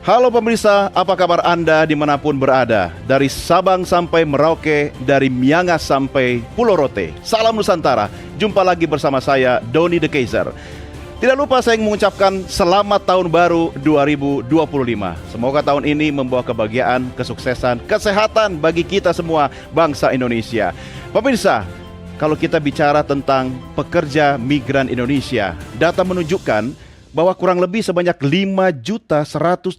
Halo pemirsa, apa kabar Anda dimanapun berada? Dari Sabang sampai Merauke, dari Miangas sampai Pulau Rote. Salam Nusantara, jumpa lagi bersama saya, Doni The Kaiser. Tidak lupa saya mengucapkan selamat tahun baru 2025. Semoga tahun ini membawa kebahagiaan, kesuksesan, kesehatan bagi kita semua bangsa Indonesia. Pemirsa, kalau kita bicara tentang pekerja migran Indonesia, data menunjukkan bahwa kurang lebih sebanyak 5.184.369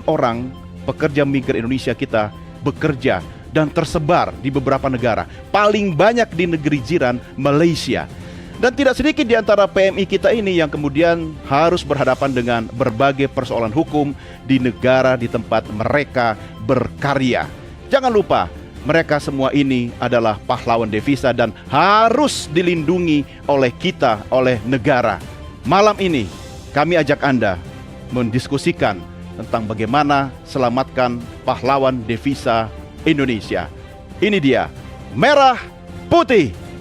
orang pekerja migran Indonesia kita bekerja dan tersebar di beberapa negara. Paling banyak di negeri jiran Malaysia. Dan tidak sedikit di antara PMI kita ini yang kemudian harus berhadapan dengan berbagai persoalan hukum di negara di tempat mereka berkarya. Jangan lupa, mereka semua ini adalah pahlawan devisa dan harus dilindungi oleh kita, oleh negara. Malam ini kami ajak Anda mendiskusikan tentang bagaimana selamatkan pahlawan devisa Indonesia. Ini dia, Merah Putih.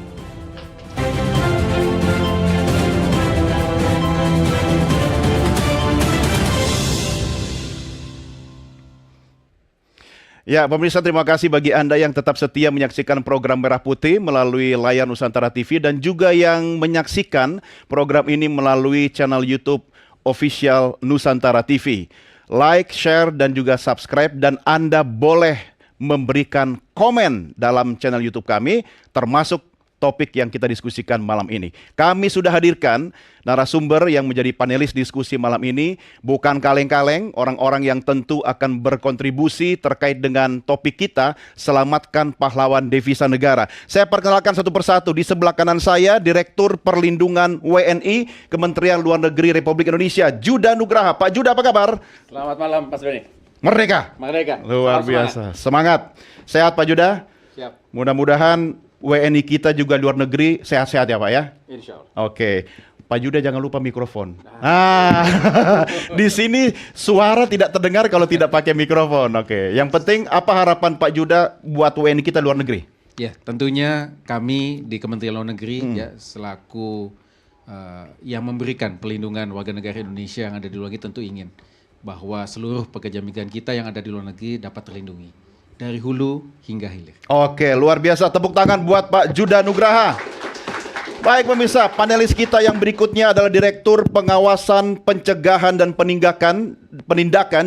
Ya, pemirsa, terima kasih bagi Anda yang tetap setia menyaksikan program Merah Putih melalui layar Nusantara TV dan juga yang menyaksikan program ini melalui channel YouTube official Nusantara TV. Like, share, dan juga subscribe, dan Anda boleh memberikan komen dalam channel YouTube kami, termasuk topik yang kita diskusikan malam ini. Kami sudah hadirkan narasumber yang menjadi panelis diskusi malam ini. Bukan kaleng-kaleng, orang-orang yang tentu akan berkontribusi terkait dengan topik kita, selamatkan pahlawan devisa negara. Saya perkenalkan satu persatu. Di sebelah kanan saya, Direktur Perlindungan WNI, Kementerian Luar Negeri Republik Indonesia, Juda Nugraha. Pak Juda, apa kabar? Selamat malam, Mas Doni. Merdeka! Merdeka. Luar biasa. Semangat. Sehat Pak Juda? Siap. Mudah-mudahan WNI kita juga luar negeri sehat-sehat ya Pak ya? Insya Allah. Oke. Pak Juda jangan lupa mikrofon. Di sini suara tidak terdengar kalau tidak pakai mikrofon. Oke. Yang penting apa harapan Pak Juda buat WNI kita luar negeri? Ya, tentunya kami di Kementerian Luar Negeri ya selaku yang memberikan pelindungan warga negara Indonesia yang ada di luar negeri tentu ingin bahwa seluruh pekerja migran kita yang ada di luar negeri dapat terlindungi dari hulu hingga hilir. Oke, luar biasa. Tepuk tangan buat Pak Juda Nugraha. Baik pemirsa, panelis kita yang berikutnya adalah Direktur Pengawasan Pencegahan dan Penindakan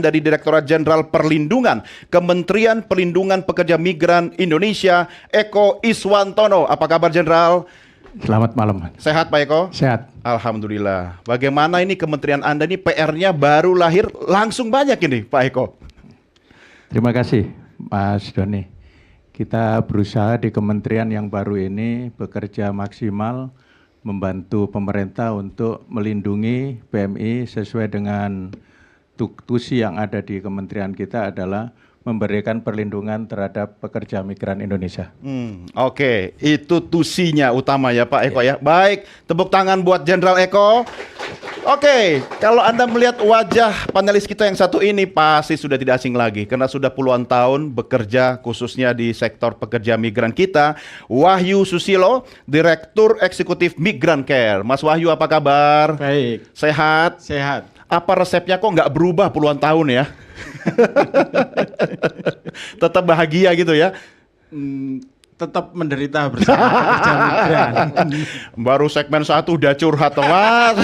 dari Direktorat Jenderal Perlindungan Kementerian Perlindungan Pekerja Migran Indonesia, Eko Iswantono. Apa kabar Jenderal? Selamat malam. Sehat Pak Eko? Sehat. Alhamdulillah. Bagaimana ini kementerian Anda ini PR-nya baru lahir langsung banyak ini Pak Eko? Terima kasih Mas Doni. Kita berusaha di kementerian yang baru ini bekerja maksimal membantu pemerintah untuk melindungi PMI sesuai dengan tusi yang ada di kementerian kita adalah memberikan perlindungan terhadap pekerja migran Indonesia. Oke, itu tusinya utama ya Pak Eko ya. Baik, tepuk tangan buat Jenderal Eko. Oke, kalau Anda melihat wajah panelis kita yang satu ini pasti sudah tidak asing lagi karena sudah puluhan tahun bekerja khususnya di sektor pekerja migran kita. Wahyu Susilo, Direktur Eksekutif Migran Care. Mas Wahyu, apa kabar? Baik. Sehat? Sehat. Apa resepnya kok nggak berubah puluhan tahun ya? Tetap bahagia gitu ya? Tetap menderita bersama pekerja migran. Baru segmen 1 udah curhat, Mas.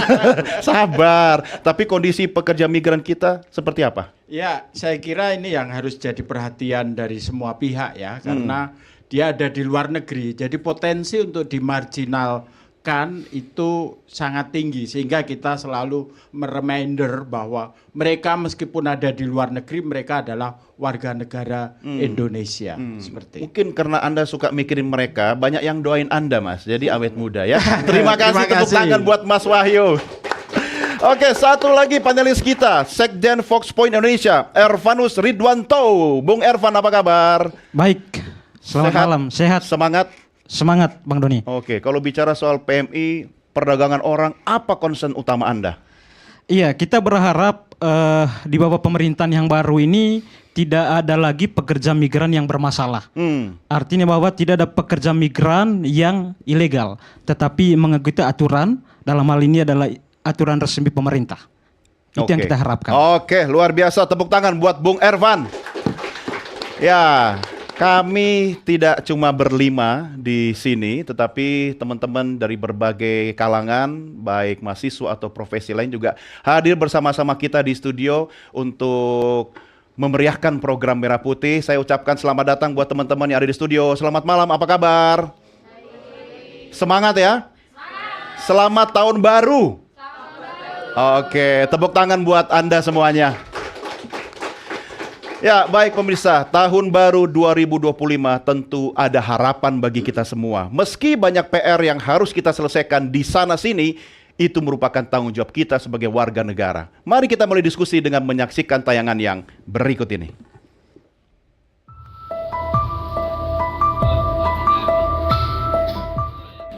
Sabar. Tapi kondisi pekerja migran kita seperti apa? Ya, saya kira ini yang harus jadi perhatian dari semua pihak ya, karena dia ada di luar negeri, jadi potensi untuk dimarginalkan itu sangat tinggi, sehingga kita selalu mereminder bahwa mereka meskipun ada di luar negeri, mereka adalah warga negara Indonesia. Seperti Mungkin karena Anda suka mikirin mereka, banyak yang doain Anda, Mas. Jadi awet muda ya. Terima kasih, tepuk tangan buat Mas Wahyu. Oke, satu lagi panelis kita, Sekjen Fox Point Indonesia, Ervanus Ridwanto. Bung Ervan, apa kabar? Baik, selamat malam, sehat. Semangat? Semangat Bang Doni. Oke, kalau bicara soal PMI, perdagangan orang, apa concern utama Anda? Iya, kita berharap di bawah pemerintahan yang baru ini tidak ada lagi pekerja migran yang bermasalah. Artinya bahwa tidak ada pekerja migran yang ilegal, tetapi mengikuti aturan, dalam hal ini adalah aturan resmi pemerintah. Itu yang kita harapkan. Oke, luar biasa. Tepuk tangan buat Bung Ervan. Ya, kami tidak cuma berlima di sini, tetapi teman-teman dari berbagai kalangan, baik mahasiswa atau profesi lain juga hadir bersama-sama kita di studio untuk memeriahkan program Merah Putih. Saya ucapkan selamat datang buat teman-teman yang ada di studio. Selamat malam, apa kabar? Semangat ya? Selamat tahun baru. Oke, tepuk tangan buat Anda semuanya. Ya, baik pemirsa, tahun baru 2025 tentu ada harapan bagi kita semua. Meski banyak PR yang harus kita selesaikan di sana sini, itu merupakan tanggung jawab kita sebagai warga negara. Mari kita mulai diskusi dengan menyaksikan tayangan yang berikut ini.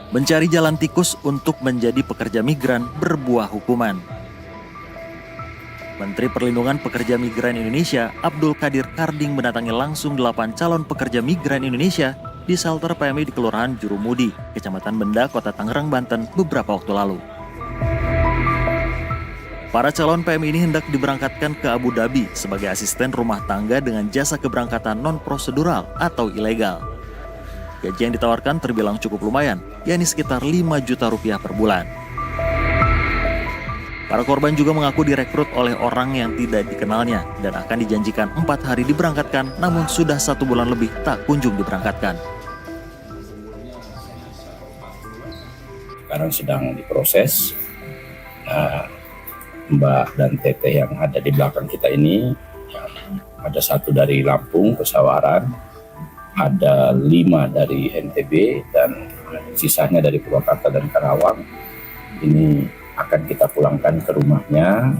Mencari jalan tikus untuk menjadi pekerja migran berbuah hukuman. Menteri Perlindungan Pekerja Migran Indonesia, Abdul Qadir Karding mendatangi langsung 8 calon pekerja migran Indonesia di shelter PMI di Kelurahan Jurumudi, Kecamatan Benda, Kota Tangerang, Banten beberapa waktu lalu. Para calon PMI ini hendak diberangkatkan ke Abu Dhabi sebagai asisten rumah tangga dengan jasa keberangkatan non-prosedural atau ilegal. Gaji yang ditawarkan terbilang cukup lumayan, yakni sekitar 5 juta rupiah per bulan. Para korban juga mengaku direkrut oleh orang yang tidak dikenalnya dan akan dijanjikan 4 hari diberangkatkan, namun sudah 1 bulan lebih tak kunjung diberangkatkan. Sekarang sedang diproses. Mbak dan Teteh yang ada di belakang kita ini, ada 1 dari Lampung, Pesawaran, ada 5 dari NTB, dan sisanya dari Purwakarta dan Karawang. Ini akan kita pulangkan ke rumahnya,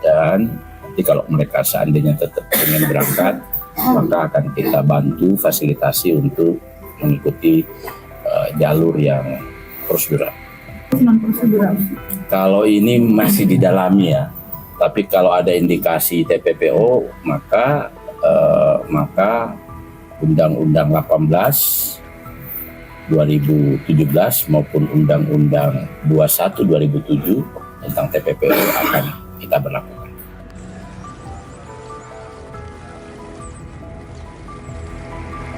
dan nanti kalau mereka seandainya tetap ingin berangkat, maka akan kita bantu fasilitasi untuk mengikuti jalur yang prosedural. Kalau ini masih didalami ya, tapi kalau ada indikasi TPPO, maka Undang-Undang 18 2017 maupun Undang-Undang 21 2007 tentang TPPO akan kita berlakukan.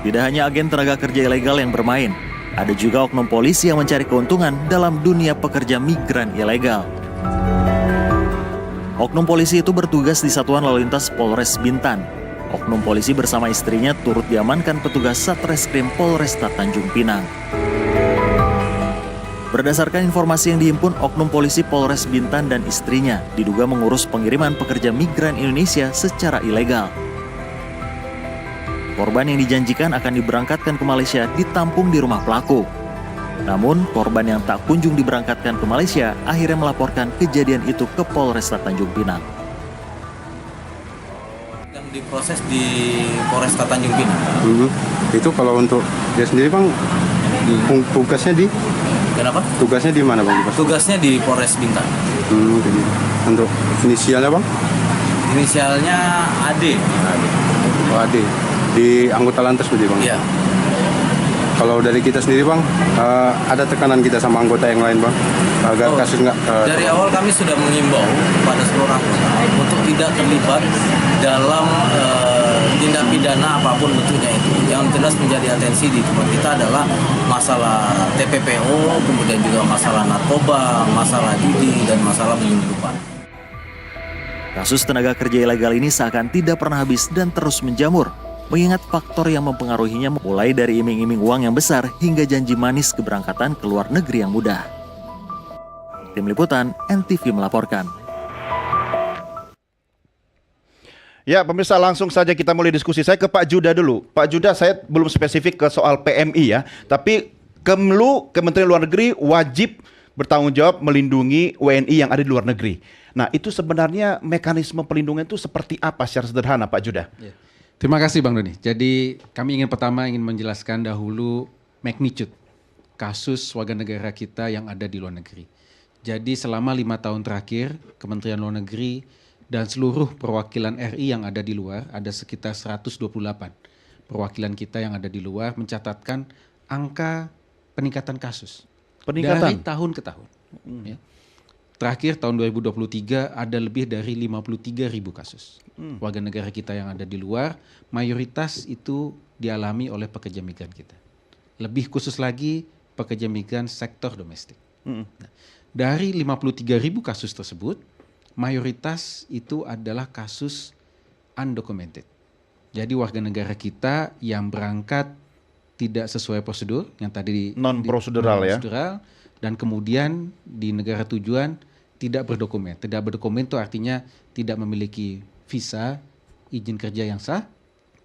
Tidak hanya agen tenaga kerja ilegal yang bermain, ada juga oknum polisi yang mencari keuntungan dalam dunia pekerja migran ilegal. Oknum polisi itu bertugas di Satuan Lalu Lintas Polres Bintan. Oknum polisi bersama istrinya turut diamankan petugas Satreskrim Polresta Tanjung Pinang. Berdasarkan informasi yang dihimpun, oknum polisi Polres Bintan dan istrinya diduga mengurus pengiriman pekerja migran Indonesia secara ilegal. Korban yang dijanjikan akan diberangkatkan ke Malaysia ditampung di rumah pelaku. Namun, korban yang tak kunjung diberangkatkan ke Malaysia akhirnya melaporkan kejadian itu ke Polresta Tanjung Pinang. Diproses di Polresta Tanjung Pinang. Itu kalau untuk dia sendiri Bang, tugasnya di? Kenapa? Tugasnya di mana Bang? Tugasnya di Polres Bintan. Untuk inisialnya Bang? Inisialnya AD. Oh, AD. Di anggota lantas berarti Bang? Iya. Kalau dari kita sendiri Bang, ada tekanan kita sama anggota yang lain Bang? Agar kasus nggak... Dari awal kami sudah mengimbau kepada seluruh anggota untuk tidak terlibat dalam tindak pidana apapun bentuknya itu. Yang jelas menjadi atensi di tempat kita adalah masalah TPPO, kemudian juga masalah narkoba, masalah judi, dan masalah penyelundupan. Kasus tenaga kerja ilegal ini seakan tidak pernah habis dan terus menjamur, mengingat faktor yang mempengaruhinya mulai dari iming-iming uang yang besar hingga janji manis keberangkatan ke luar negeri yang mudah. Tim Liputan, NTV melaporkan. Ya, pemirsa, langsung saja kita mulai diskusi. Saya ke Pak Judah dulu. Pak Judah, saya belum spesifik ke soal PMI ya, tapi Kementerian Luar Negeri wajib bertanggung jawab melindungi WNI yang ada di luar negeri. Nah, itu sebenarnya mekanisme pelindungan itu seperti apa secara sederhana, Pak Judah? Ya. Terima kasih Bang Doni. Jadi kami ingin menjelaskan dahulu magnitude kasus warga negara kita yang ada di luar negeri. Jadi selama 5 tahun terakhir, Kementerian Luar Negeri dan seluruh perwakilan RI yang ada di luar, ada sekitar 128 perwakilan kita yang ada di luar mencatatkan angka peningkatan kasus. Peningkatan? Dari tahun ke tahun. Ya. terakhir tahun 2023 ada lebih dari 53.000 kasus. Warga negara kita yang ada di luar, mayoritas itu dialami oleh pekerja migran kita. Lebih khusus lagi pekerja migran sektor domestik. Nah, dari 53.000 kasus tersebut, mayoritas itu adalah kasus undocumented. Jadi warga negara kita yang berangkat tidak sesuai prosedur, yang tadi Non-prosedural ya. non-prosedural, dan kemudian di negara tujuan tidak berdokumen. Tidak berdokumen itu artinya tidak memiliki visa, izin kerja yang sah,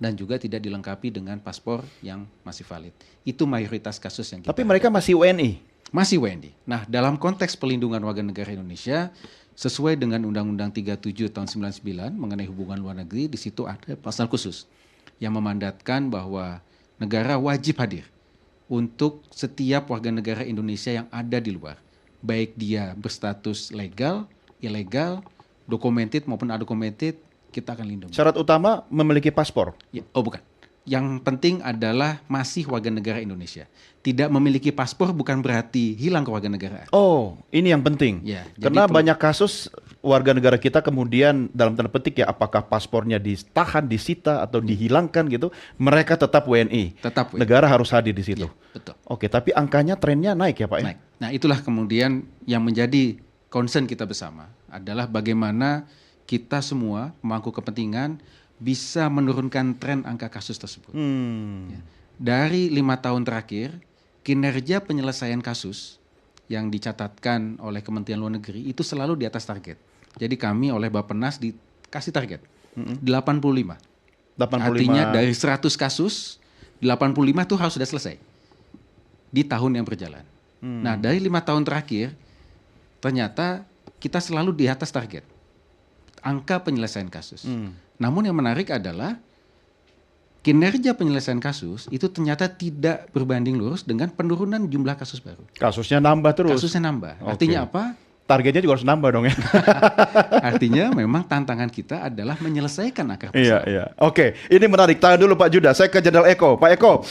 dan juga tidak dilengkapi dengan paspor yang masih valid. Itu mayoritas kasus yang kita. Tapi mereka masih WNI. Masih WNI. Nah, dalam konteks pelindungan warga negara Indonesia, sesuai dengan Undang-Undang 37 tahun 99 mengenai hubungan luar negeri, di situ ada pasal khusus yang memandatkan bahwa negara wajib hadir untuk setiap warga negara Indonesia yang ada di luar. Baik dia berstatus legal, ilegal, documented maupun undocumented, kita akan lindungi. Syarat utama memiliki paspor. Ya, oh bukan. Yang penting adalah masih warga negara Indonesia. Tidak memiliki paspor bukan berarti hilang kewarganegaraan. Oh, ini yang penting. Ya, jadi Karena banyak kasus warga negara kita kemudian dalam tanda petik ya, apakah paspornya ditahan, disita atau dihilangkan gitu, mereka tetap WNI. Tetap WNI. Negara harus hadir di situ. Ya, betul. Oke, tapi angkanya trennya naik ya Pak ya? Naik. Nah, itulah kemudian yang menjadi concern kita bersama adalah bagaimana kita semua pemangku kepentingan bisa menurunkan tren angka kasus tersebut. Ya. Dari 5 tahun terakhir, kinerja penyelesaian kasus yang dicatatkan oleh Kementerian Luar Negeri itu selalu di atas target. Jadi kami oleh Bappenas dikasih target 85. 85. Artinya dari 100 kasus, 85 itu harus sudah selesai di tahun yang berjalan. Nah, dari 5 tahun terakhir, ternyata kita selalu di atas target angka penyelesaian kasus. Namun yang menarik adalah kinerja penyelesaian kasus itu ternyata tidak berbanding lurus dengan penurunan jumlah kasus baru. Kasusnya nambah terus. Kasusnya nambah. Oke. Artinya apa? Targetnya juga harus nambah dong ya. Artinya memang tantangan kita adalah menyelesaikan akar Iya, persoalan. iya. Oke, ini menarik. Tahan dulu Pak Judah, saya ke Jenderal Eko. Pak Eko,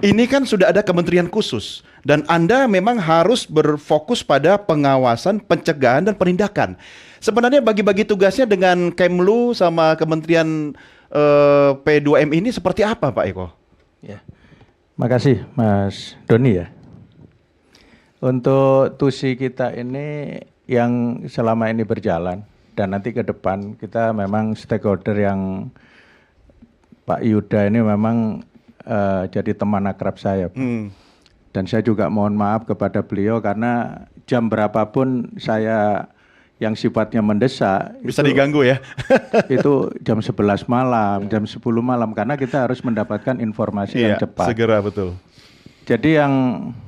ini kan sudah ada kementerian khusus dan Anda memang harus berfokus pada pengawasan, pencegahan dan penindakan. Sebenarnya bagi-bagi tugasnya dengan Kemlu sama Kementerian P2M ini seperti apa Pak Eko? Ya. Makasih Mas Doni ya. Untuk TUSI kita ini yang selama ini berjalan dan nanti ke depan kita memang stakeholder yang Pak Yuda ini memang jadi teman akrab saya. Dan saya juga mohon maaf kepada beliau karena jam berapapun saya yang sifatnya mendesak Bisa itu, diganggu ya? itu jam 11 malam, jam 10 malam karena kita harus mendapatkan informasi yang cepat. Segera betul. Jadi yang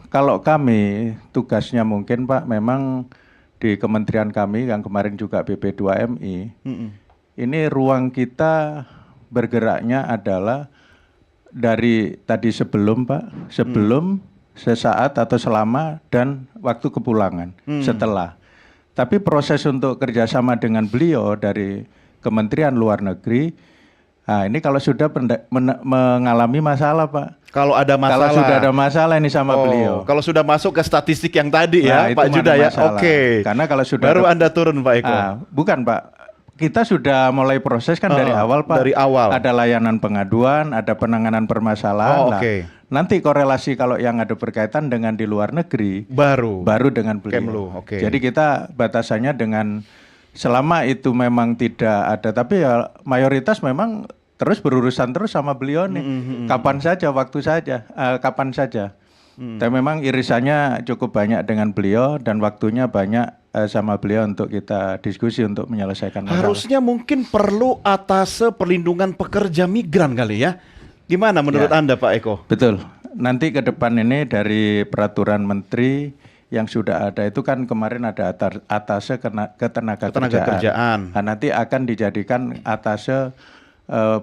kalau kami tugasnya mungkin Pak memang di kementerian kami yang kemarin juga BP2MI, ini ruang kita bergeraknya adalah dari tadi sebelum Pak, sebelum, sesaat atau selama dan waktu kepulangan, setelah. Tapi proses untuk kerjasama dengan beliau dari Kementerian Luar Negeri, nah ini kalau sudah mengalami masalah Pak. Kalau ada masalah. Kalau sudah ada masalah ini sama beliau. Kalau sudah masuk ke statistik yang tadi ya, Nah, itu Pak mana Judah ya. masalah. Oke. Karena kalau sudah baru Anda turun Pak Eko. Bukan Pak. Kita sudah mulai proses kan dari awal Pak. Dari awal. Ada layanan pengaduan, ada penanganan permasalahan. Oke. Nanti korelasi kalau yang ada berkaitan dengan di luar negeri Baru dengan beliau. Kemlu, oke. Jadi kita batasannya dengan selama itu memang tidak ada, tapi ya mayoritas memang terus berurusan terus sama beliau nih. Kapan saja, waktu saja, kapan saja. Dan memang irisannya cukup banyak dengan beliau dan waktunya banyak sama beliau untuk kita diskusi untuk menyelesaikan masalah. harusnya mungkin perlu atase perlindungan pekerja migran kali ya. Gimana menurut Anda Pak Eko? Betul. Nanti ke depan ini dari peraturan menteri yang sudah ada itu kan kemarin ada atase ketenaga kerjaan. Nah, nanti akan dijadikan atase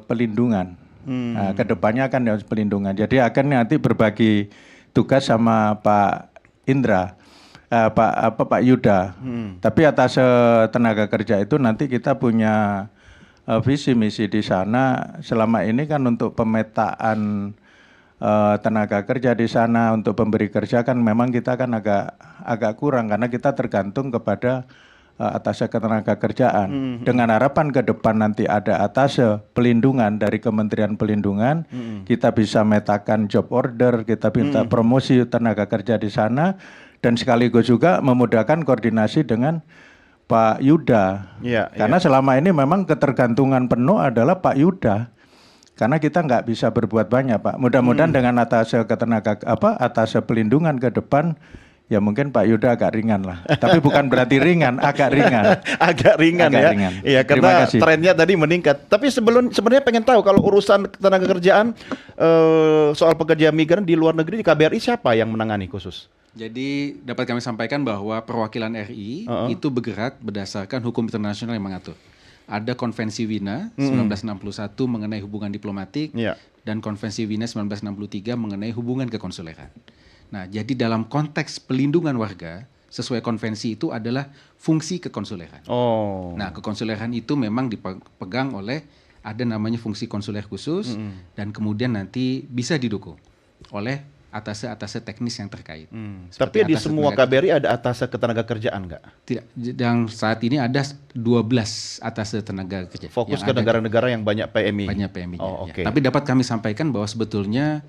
pelindungan. Nah, kedepannya akan ada pelindungan. Jadi akan nanti berbagi tugas sama Pak Indra, Pak Yuda. Tapi atase tenaga kerja itu nanti kita punya visi misi di sana. Selama ini kan untuk pemetaan tenaga kerja di sana untuk pemberi kerja kan memang kita kan agak kurang karena kita tergantung kepada atase ketenagakerjaan. Dengan harapan ke depan nanti ada atase pelindungan dari Kementerian Pelindungan, kita bisa metakan job order, kita minta promosi tenaga kerja di sana, dan sekaligus juga memudahkan koordinasi dengan Pak Yuda. Karena selama ini memang ketergantungan penuh adalah Pak Yuda. Karena kita nggak bisa berbuat banyak, Pak. Mudah-mudahan dengan atase atase pelindungan ke depan, ya mungkin Pak Yuda agak ringan lah. Tapi bukan berarti ringan, agak ringan. Agak ringan Agak ya. ringan. Iya, Terima karena kasih. trennya tadi meningkat. Tapi sebenarnya pengen tahu kalau urusan tenaga kerjaan soal pekerja migran di luar negeri di KBRI siapa yang menangani khusus? Jadi dapat kami sampaikan bahwa perwakilan RI itu bergerak berdasarkan hukum internasional yang mengatur. Ada Konvensi Wina 1961 mengenai hubungan diplomatik dan Konvensi Wina 1963 mengenai hubungan kekonsuleran. Nah, jadi dalam konteks pelindungan warga sesuai konvensi itu adalah fungsi kekonsuleran. Nah, kekonsuleran itu memang dipegang oleh ada namanya fungsi konsuler khusus dan kemudian nanti bisa didukung oleh atase teknis yang terkait. Tapi di semua KBRI ada atase ketenaga kerjaan nggak? Tidak, yang saat ini ada 12 atase tenaga kerja. Fokus ke negara-negara yang banyak PMI. Banyak PMI. Oke. Tapi dapat kami sampaikan bahwa sebetulnya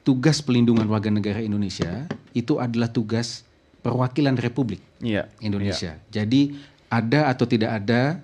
tugas pelindungan warga negara Indonesia itu adalah tugas perwakilan Republik Indonesia. Jadi ada atau tidak ada,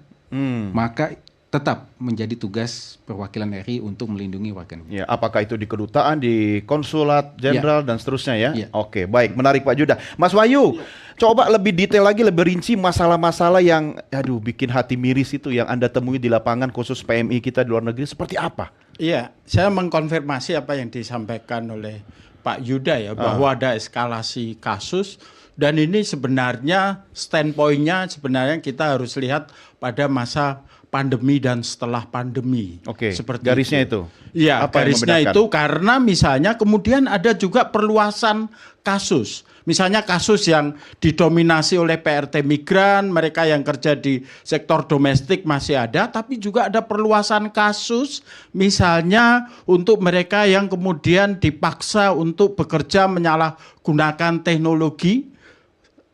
maka tetap menjadi tugas perwakilan RI untuk melindungi warga negara. Apakah itu di kedutaan, di konsulat jenderal dan seterusnya ya? Oke, baik, menarik Pak Judah. Mas Wahyu, coba lebih detail lagi, lebih rinci masalah-masalah yang bikin hati miris itu yang Anda temui di lapangan khusus PMI kita di luar negeri seperti apa? Iya, saya mengkonfirmasi apa yang disampaikan oleh Pak Yuda ya, bahwa ada eskalasi kasus dan ini sebenarnya standpoint-nya sebenarnya kita harus lihat pada masa pandemi dan setelah pandemi. Oke, seperti garisnya itu. Iya, Apa yang garisnya membedakan? itu karena misalnya kemudian ada juga perluasan kasus. Misalnya kasus yang didominasi oleh PRT migran, mereka yang kerja di sektor domestik masih ada, tapi juga ada perluasan kasus misalnya untuk mereka yang kemudian dipaksa untuk bekerja menyalahgunakan teknologi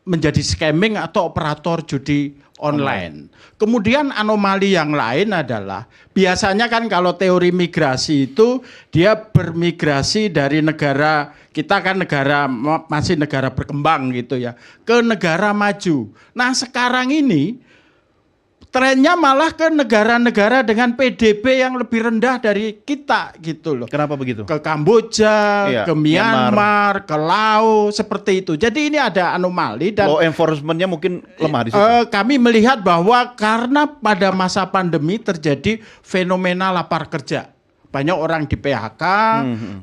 menjadi scamming atau operator judi online. Kemudian anomali yang lain adalah biasanya kan kalau teori migrasi itu dia bermigrasi dari negara, kita kan masih negara berkembang gitu ya, ke negara maju. Nah sekarang ini trennya malah ke negara-negara dengan PDB yang lebih rendah dari kita gitu loh. Kenapa begitu? Ke Kamboja, ke Myanmar, ke Laos, seperti itu. Jadi ini ada anomali dan law enforcement-nya mungkin lemah di situ. kami melihat bahwa karena pada masa pandemi terjadi fenomena lapar kerja. Banyak orang di PHK,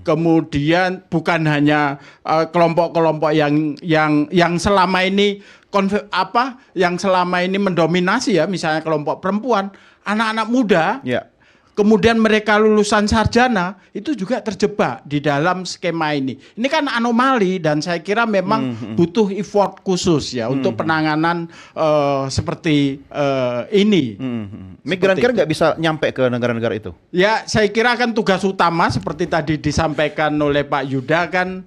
kemudian bukan hanya kelompok-kelompok yang selama ini yang selama ini mendominasi ya, misalnya kelompok perempuan, anak-anak muda, kemudian mereka lulusan sarjana itu juga terjebak di dalam skema ini. Ini kan anomali dan saya kira memang butuh effort khusus ya untuk penanganan seperti ini. Migran kira nggak bisa nyampe ke negara-negara itu? Ya, saya kira kan tugas utama seperti tadi disampaikan oleh Pak Yuda kan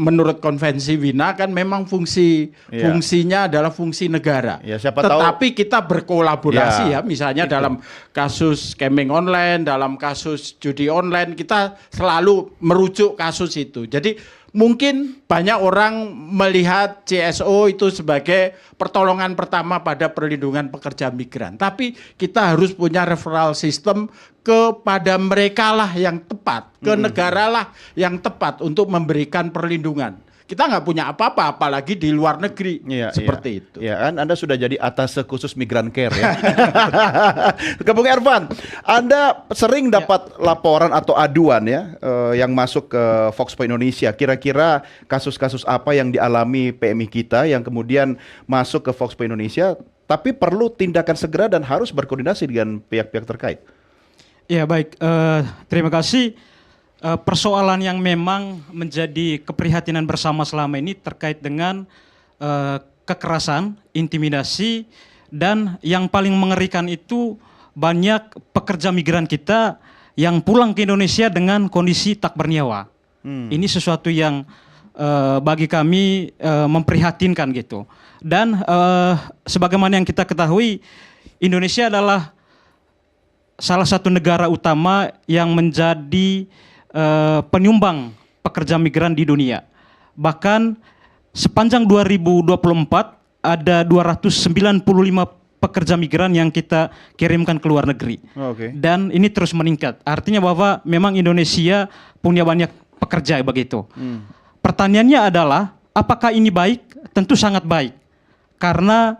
menurut konvensi Wina kan memang fungsinya adalah fungsi negara. Tetapi kita berkolaborasi ya, misalnya dalam kasus scamming online, dalam kasus judi online kita selalu merujuk kasus itu. Jadi mungkin banyak orang melihat CSO itu sebagai pertolongan pertama pada perlindungan pekerja migran. Tapi kita harus punya referral system kepada mereka lah yang tepat, ke negara lah yang tepat untuk memberikan perlindungan. Kita nggak punya apa-apa, apalagi di luar negeri seperti itu. Ya kan, Anda sudah jadi atase khusus migran care ya. Ke Bung Ervan, Anda sering dapat laporan atau aduan ya yang masuk ke Foxpo Indonesia. Kira-kira kasus-kasus apa yang dialami PMI kita yang kemudian masuk ke Foxpo Indonesia, tapi perlu tindakan segera dan harus berkoordinasi dengan pihak-pihak terkait? Ya baik, terima kasih. Persoalan yang memang menjadi keprihatinan bersama selama ini terkait dengan kekerasan, intimidasi, dan yang paling mengerikan itu banyak pekerja migran kita yang pulang ke Indonesia dengan kondisi tak bernyawa. Ini sesuatu yang bagi kami memprihatinkan gitu. Dan sebagaimana yang kita ketahui, Indonesia adalah salah satu negara utama yang menjadi penyumbang pekerja migran di dunia. Bahkan sepanjang 2024 ada 295 pekerja migran yang kita kirimkan ke luar negeri. Dan ini terus meningkat. Artinya bahwa memang Indonesia punya banyak pekerja begitu. Pertanyaannya adalah apakah ini baik? Tentu sangat baik. Karena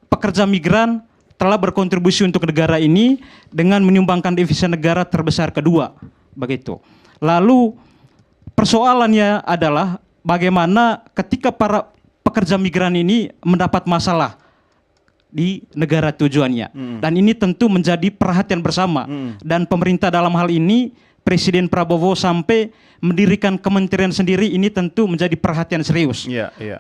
pekerja migran telah berkontribusi untuk negara ini dengan menyumbangkan devisa negara terbesar kedua, begitu. Lalu persoalannya adalah bagaimana ketika para pekerja migran ini mendapat masalah di negara tujuannya. Dan ini tentu menjadi perhatian bersama. Dan pemerintah dalam hal ini, Presiden Prabowo sampai mendirikan kementerian sendiri, ini tentu menjadi perhatian serius.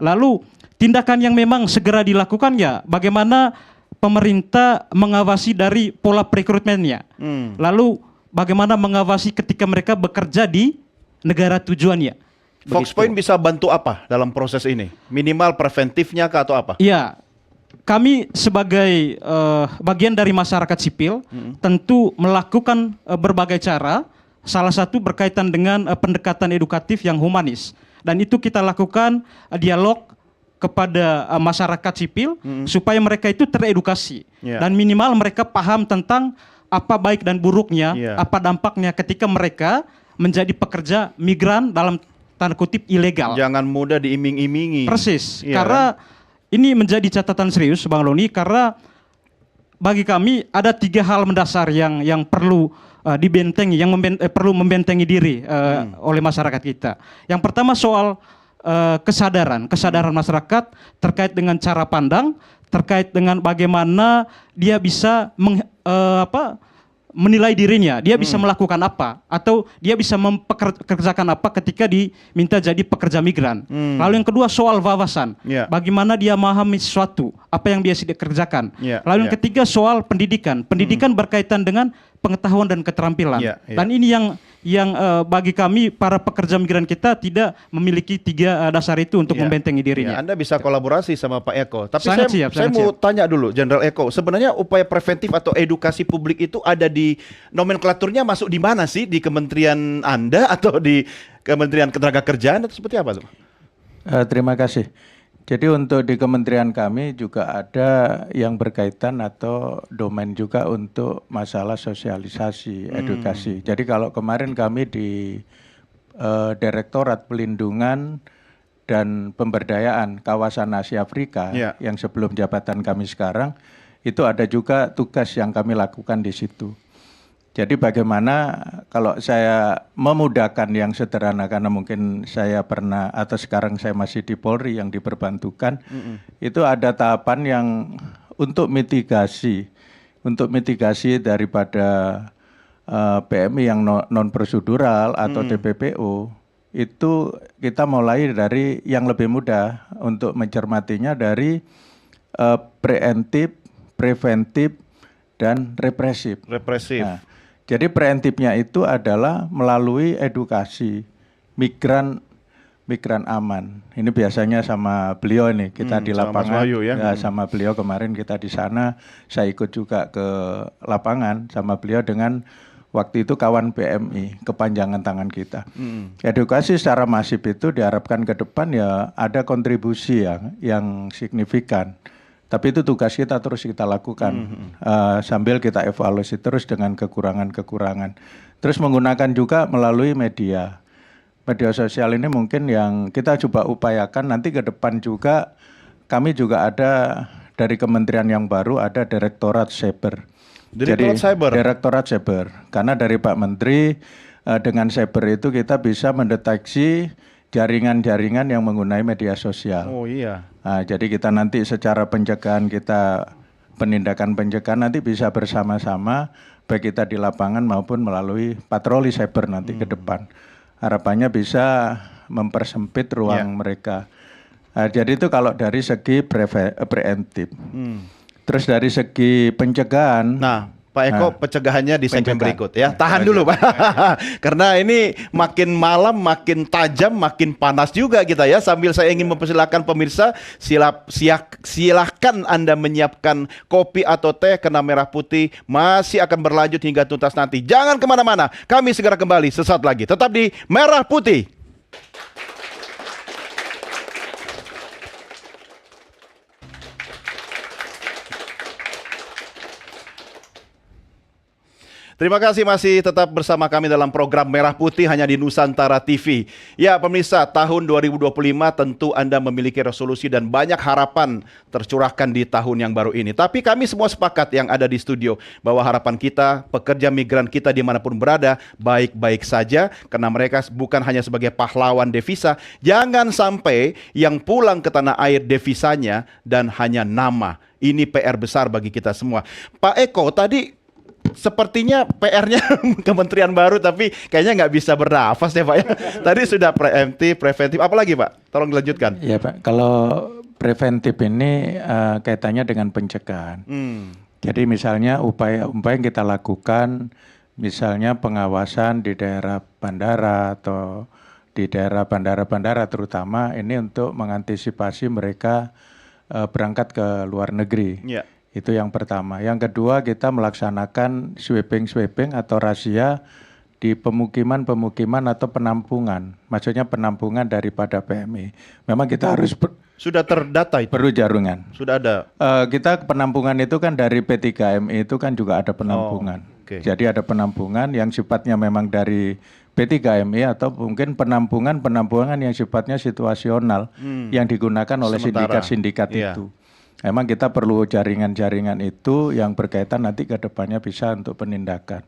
Lalu tindakan yang memang segera dilakukan ya bagaimana pemerintah mengawasi dari pola perekrutmennya. Lalu bagaimana mengawasi ketika mereka bekerja di negara tujuannya. Foxpoint bisa bantu apa dalam proses ini? Minimal preventifnya kah atau apa? Ya, kami sebagai bagian dari masyarakat sipil tentu melakukan berbagai cara. Salah satu berkaitan dengan pendekatan edukatif yang humanis. Dan itu kita lakukan dialog kepada masyarakat sipil supaya mereka itu teredukasi. Dan minimal mereka paham tentang apa baik dan buruknya, apa dampaknya ketika mereka menjadi pekerja migran dalam tanda kutip ilegal. Jangan mudah diiming-imingi. Persis, karena ini menjadi catatan serius Bang Loni, karena bagi kami ada 3 hal mendasar yang perlu dibentengi, yang perlu membentengi diri oleh masyarakat kita. Yang pertama soal kesadaran masyarakat terkait dengan cara pandang, terkait dengan bagaimana dia bisa menilai dirinya, dia bisa melakukan apa, atau dia bisa mempekerjakan apa ketika diminta jadi pekerja migran. Lalu yang kedua soal wawasan, bagaimana dia memahami sesuatu, apa yang biasa dikerjakan. Lalu yang ketiga soal pendidikan, berkaitan dengan pengetahuan dan keterampilan. Dan ini yang bagi kami para pekerja migran kita tidak memiliki 3 dasar itu untuk membentengi dirinya. Anda bisa kolaborasi sama Pak Eko. Tapi Sangat saya mau tanya dulu, Jenderal Eko, sebenarnya upaya preventif atau edukasi publik itu ada di nomenklaturnya, masuk di mana sih? Di kementerian Anda atau di Kementerian Ketenagakerjaan atau seperti apa? Terima kasih. Jadi untuk di kementerian kami juga ada yang berkaitan atau domain juga untuk masalah sosialisasi, edukasi. Jadi kalau kemarin kami di Direktorat Pelindungan dan Pemberdayaan Kawasan Asia Afrika yang sebelum jabatan kami sekarang, itu ada juga tugas yang kami lakukan di situ. Jadi bagaimana kalau saya memudahkan yang sederhana, karena mungkin saya pernah atau sekarang saya masih di Polri yang diperbantukan, itu ada tahapan yang untuk mitigasi daripada PMI yang non prosedural atau TPPO, itu kita mulai dari yang lebih mudah untuk mencermatinya dari preemptif, preventif, dan represif. Nah, jadi preemptifnya itu adalah melalui edukasi migran aman. Ini biasanya sama beliau nih, kita di lapangan. Sama beliau kemarin kita di sana, saya ikut juga ke lapangan sama beliau dengan waktu itu kawan PMI, kepanjangan tangan kita. Edukasi secara masif itu diharapkan ke depan ya ada kontribusi yang signifikan. Tapi itu tugas kita terus kita lakukan sambil kita evaluasi terus dengan kekurangan-kekurangan. Terus menggunakan juga melalui media sosial ini mungkin yang kita coba upayakan nanti ke depan juga. Kami juga ada dari kementerian yang baru ada Direktorat Cyber. Direktorat Cyber. Karena dari Pak Menteri dengan cyber itu kita bisa mendeteksi jaringan-jaringan yang menggunakan media sosial. Nah, jadi kita nanti secara pencegahan penindakan pencegahan nanti bisa bersama-sama baik kita di lapangan maupun melalui patroli cyber nanti ke depan. Harapannya bisa mempersempit ruang mereka. Nah, jadi itu kalau dari segi preemptif. Terus dari segi pencegahan. Nah, Pak Eko, pencegahannya di segmen pencegahan. berikut ya. Tahan dulu Pak. Karena ini makin malam, makin tajam, makin panas juga kita ya. Sambil saya ingin mempersilahkan pemirsa, silahkan Anda menyiapkan kopi atau teh karena Merah Putih masih akan berlanjut hingga tuntas nanti. Jangan kemana-mana, kami segera kembali sesaat lagi. Tetap di Merah Putih. Terima kasih masih tetap bersama kami dalam program Merah Putih hanya di Nusantara TV. Ya pemirsa, tahun 2025 tentu Anda memiliki resolusi dan banyak harapan tercurahkan di tahun yang baru ini. Tapi kami semua sepakat yang ada di studio bahwa harapan kita, pekerja migran kita dimanapun berada, baik-baik saja. Karena mereka bukan hanya sebagai pahlawan devisa, jangan sampai yang pulang ke tanah air devisanya dan hanya nama. Ini PR besar bagi kita semua. Pak Eko, tadi sepertinya PR-nya kementerian baru tapi kayaknya nggak bisa bernafas ya Pak ya. Tadi sudah preventif, apalagi Pak? Tolong dilanjutkan. Ya Pak, kalau preventif ini kaitannya dengan pencegahan. Jadi misalnya upaya-upaya yang kita lakukan, misalnya pengawasan di daerah bandara atau di daerah bandara-bandara terutama ini untuk mengantisipasi mereka berangkat ke luar negeri. Ya. Itu yang pertama. Yang kedua, kita melaksanakan sweeping atau razia di pemukiman atau penampungan. Maksudnya penampungan daripada PMI. Memang kita harus Sudah terdata itu? perlu jaringan. Sudah ada? Kita penampungan itu kan dari P3MI itu kan juga ada penampungan. Oke. Jadi ada penampungan yang sifatnya memang dari P3MI atau mungkin penampungan yang sifatnya situasional yang digunakan oleh Sementara. sindikat-sindikat Iya. itu. Emang kita perlu jaringan-jaringan itu yang berkaitan nanti ke depannya bisa untuk penindakan.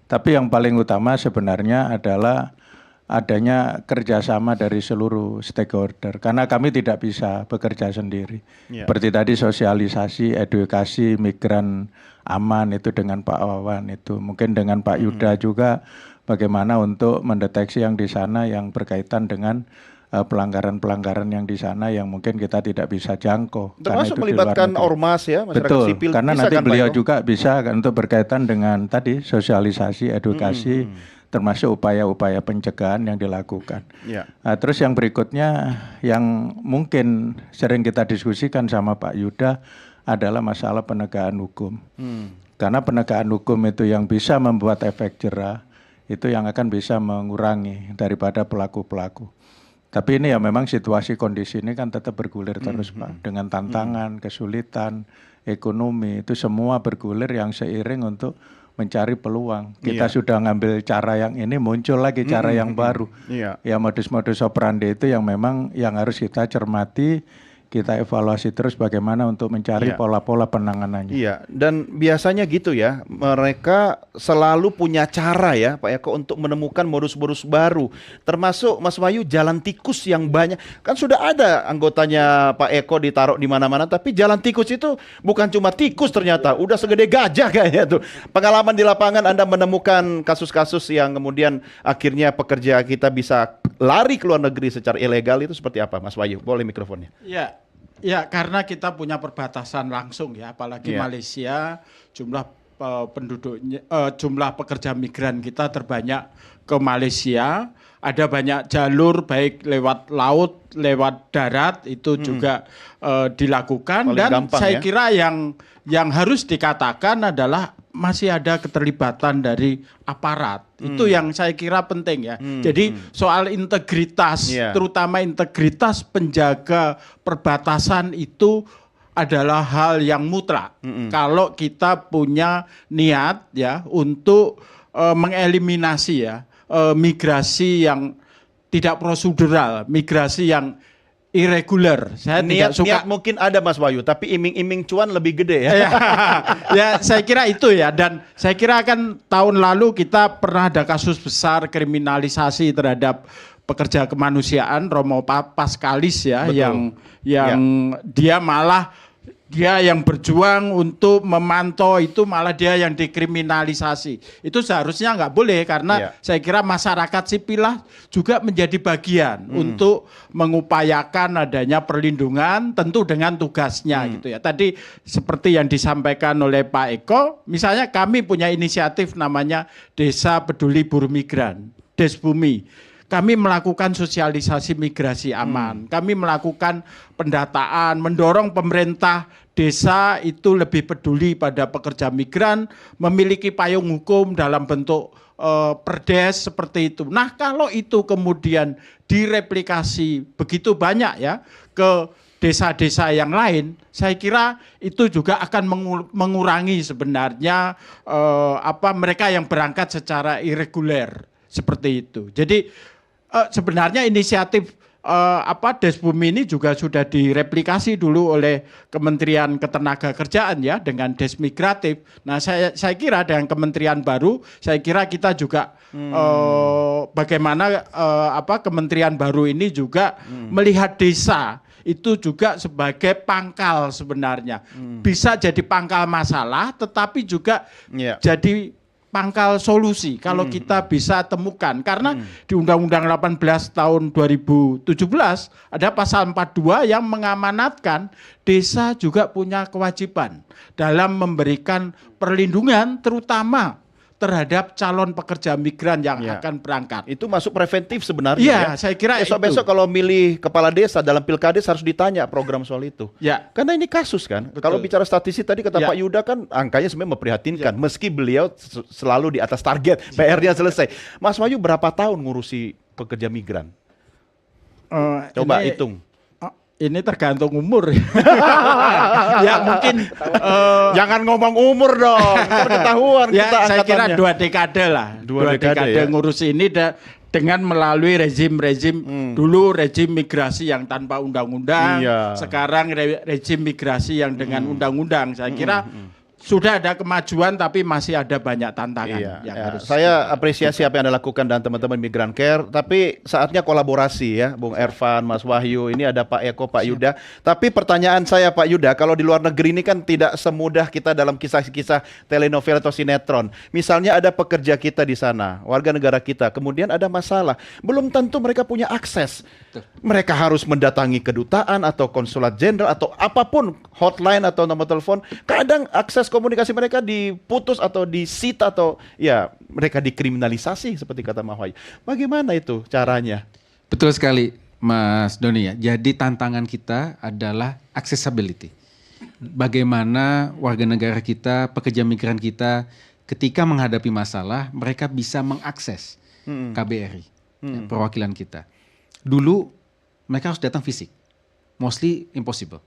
Tapi yang paling utama sebenarnya adalah adanya kerjasama dari seluruh stakeholder. Karena kami tidak bisa bekerja sendiri. Iya. Seperti tadi sosialisasi, edukasi migran aman itu dengan Pak Wawan itu. Mungkin dengan Pak Yuda juga bagaimana untuk mendeteksi yang di sana yang berkaitan dengan pelanggaran-pelanggaran yang di sana yang mungkin kita tidak bisa jangkau. Termasuk karena itu di luar melibatkan negeri. ormas ya, masyarakat Betul, sipil. karena Bisa nanti kan, Pak beliau Eko? juga bisa kan, untuk berkaitan dengan tadi sosialisasi, edukasi, termasuk upaya-upaya pencegahan yang dilakukan. Ya. Nah, terus yang berikutnya yang mungkin sering kita diskusikan sama Pak Yuda adalah masalah penegakan hukum. Karena penegakan hukum itu yang bisa membuat efek jera, itu yang akan bisa mengurangi daripada pelaku-pelaku. Tapi ini ya memang situasi kondisi ini kan tetap bergulir terus Pak. Dengan tantangan, kesulitan, ekonomi, itu semua bergulir yang seiring untuk mencari peluang. Kita sudah ngambil cara yang ini, muncul lagi cara yang baru. Iya. Ya modus-modus operandi itu yang memang yang harus kita cermati, kita evaluasi terus bagaimana untuk mencari Iya. pola-pola penanganannya. Iya, dan biasanya gitu ya, mereka selalu punya cara ya Pak Eko untuk menemukan modus-modus baru. Termasuk Mas Wahyu jalan tikus yang banyak. Kan sudah ada anggotanya Pak Eko ditaruh di mana-mana, tapi jalan tikus itu bukan cuma tikus ternyata, udah segede gajah kayaknya tuh. Pengalaman di lapangan Anda menemukan kasus-kasus yang kemudian akhirnya pekerja kita bisa lari ke luar negeri secara ilegal itu seperti apa Mas Wahyu? Boleh mikrofonnya. Ya, karena kita punya perbatasan langsung ya, apalagi Iya. Malaysia jumlah penduduknya, jumlah pekerja migran kita terbanyak ke Malaysia. Ada banyak jalur baik lewat laut, lewat darat itu juga dilakukan. Paling Dan gampang saya ya. kira yang harus dikatakan adalah masih ada keterlibatan dari aparat. Itu yang saya kira penting ya. Jadi soal integritas, Iya. terutama integritas penjaga perbatasan itu adalah hal yang mutlak. Kalau kita punya niat ya untuk mengeliminasi ya migrasi yang tidak prosedural, migrasi yang irregular. Saya tidak suka. Niat mungkin ada Mas Wahyu, tapi iming-iming cuan lebih gede ya. Ya, saya kira itu ya. Dan saya kira kan tahun lalu kita pernah ada kasus besar kriminalisasi terhadap pekerja kemanusiaan Romo Paskalis ya, Betul. yang dia malah dia yang berjuang untuk memantau itu malah dia yang dikriminalisasi. Itu seharusnya nggak boleh karena saya kira masyarakat sipil lah juga menjadi bagian untuk mengupayakan adanya perlindungan tentu dengan tugasnya gitu ya. Tadi seperti yang disampaikan oleh Pak Eko, misalnya kami punya inisiatif namanya Desa Peduli Buruh Migran, Desbumi. Kami melakukan sosialisasi migrasi aman. Kami melakukan pendataan, mendorong pemerintah desa itu lebih peduli pada pekerja migran, memiliki payung hukum dalam bentuk perdes seperti itu. Nah, kalau itu kemudian direplikasi begitu banyak ya ke desa-desa yang lain, saya kira itu juga akan mengurangi sebenarnya mereka yang berangkat secara irreguler seperti itu. Jadi sebenarnya inisiatif Desbumi ini juga sudah direplikasi dulu oleh Kementerian Ketenagakerjaan ya dengan Desmigratif. Nah, saya kira dengan kementerian baru, saya kira kita juga bagaimana kementerian baru ini juga melihat desa itu juga sebagai pangkal sebenarnya. Bisa jadi pangkal masalah tetapi juga jadi pangkal solusi kalau kita bisa temukan. Karena di Undang-Undang 18 tahun 2017 ada pasal 42 yang mengamanatkan desa juga punya kewajiban dalam memberikan perlindungan terutama terhadap calon pekerja migran yang akan berangkat. Itu masuk preventif sebenarnya ya. Saya kira besok kalau milih kepala desa dalam pilkades harus ditanya program soal itu. Ya. Karena ini kasus kan. Kalau bicara statistik tadi kata Pak Yuda kan angkanya sebenarnya memprihatinkan. Meski beliau selalu di atas target, PR-nya selesai. Mas Wahyu berapa tahun ngurusi pekerja migran? Coba hitung. Ini tergantung umur. Ya mungkin jangan ngomong umur dong. Ketahuan ya, kita saya kira angkatannya. 2 dekade lah. 2 dekade ya? ngurus ini dengan melalui rezim-rezim dulu rezim migrasi yang tanpa undang-undang, sekarang rezim migrasi yang dengan undang-undang. Saya kira sudah ada kemajuan tapi masih ada banyak tantangan yang harus. Saya apresiasi apa yang Anda lakukan dan teman-teman Migran Care, tapi saatnya kolaborasi ya, Bung Ervan, Mas Wahyu, ini ada Pak Eko, Pak Yuda. Tapi pertanyaan saya Pak Yuda, kalau di luar negeri ini kan tidak semudah kita dalam kisah-kisah telenovel atau sinetron. Misalnya ada pekerja kita di sana, warga negara kita, kemudian ada masalah, belum tentu mereka punya akses. Mereka harus mendatangi kedutaan atau konsulat jenderal atau apapun, hotline atau nomor telepon. Kadang akses komunikasi mereka diputus atau disita atau ya mereka dikriminalisasi seperti kata Mas Wahyu. Bagaimana itu caranya? Betul sekali Mas Doni ya. Jadi tantangan kita adalah accessibility. Bagaimana warga negara kita, pekerja migran kita ketika menghadapi masalah mereka bisa mengakses KBRI, perwakilan kita. Dulu mereka harus datang fisik, mostly impossible.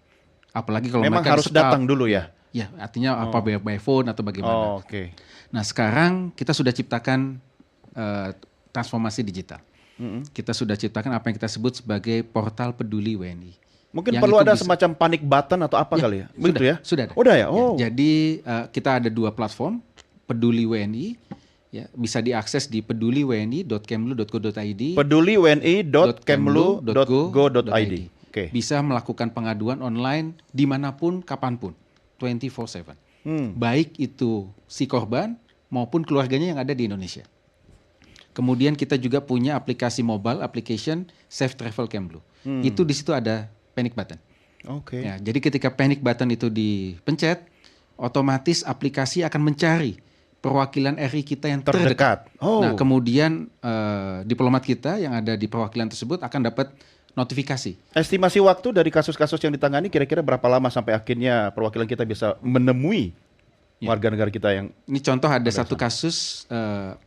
Apalagi kalau memang mereka harus datang dulu ya. Ya, artinya apa by phone atau bagaimana. Nah, sekarang kita sudah ciptakan transformasi digital. Kita sudah ciptakan apa yang kita sebut sebagai portal peduli WNI. Mungkin perlu ada semacam panic button atau apa kali ya? Begitu ya? Sudah ada. Udah ya? Ya, jadi kita ada 2 platform, Peduli WNI. Ya, bisa diakses di peduliwni.kemlu.go.id. peduliwni.kemlu.go.id. Bisa melakukan pengaduan online dimanapun, kapanpun, 24/7. Baik itu si korban maupun keluarganya yang ada di Indonesia. Kemudian kita juga punya aplikasi mobile, application Safe Travel Kemlu. Itu di situ ada panic button. Ya, jadi ketika panic button itu dipencet, otomatis aplikasi akan mencari perwakilan RI kita yang terdekat. Nah, kemudian diplomat kita yang ada di perwakilan tersebut akan dapat notifikasi. Estimasi waktu dari kasus-kasus yang ditangani kira-kira berapa lama sampai akhirnya perwakilan kita bisa menemui warga negara kita yang... Ini contoh ada satu kasus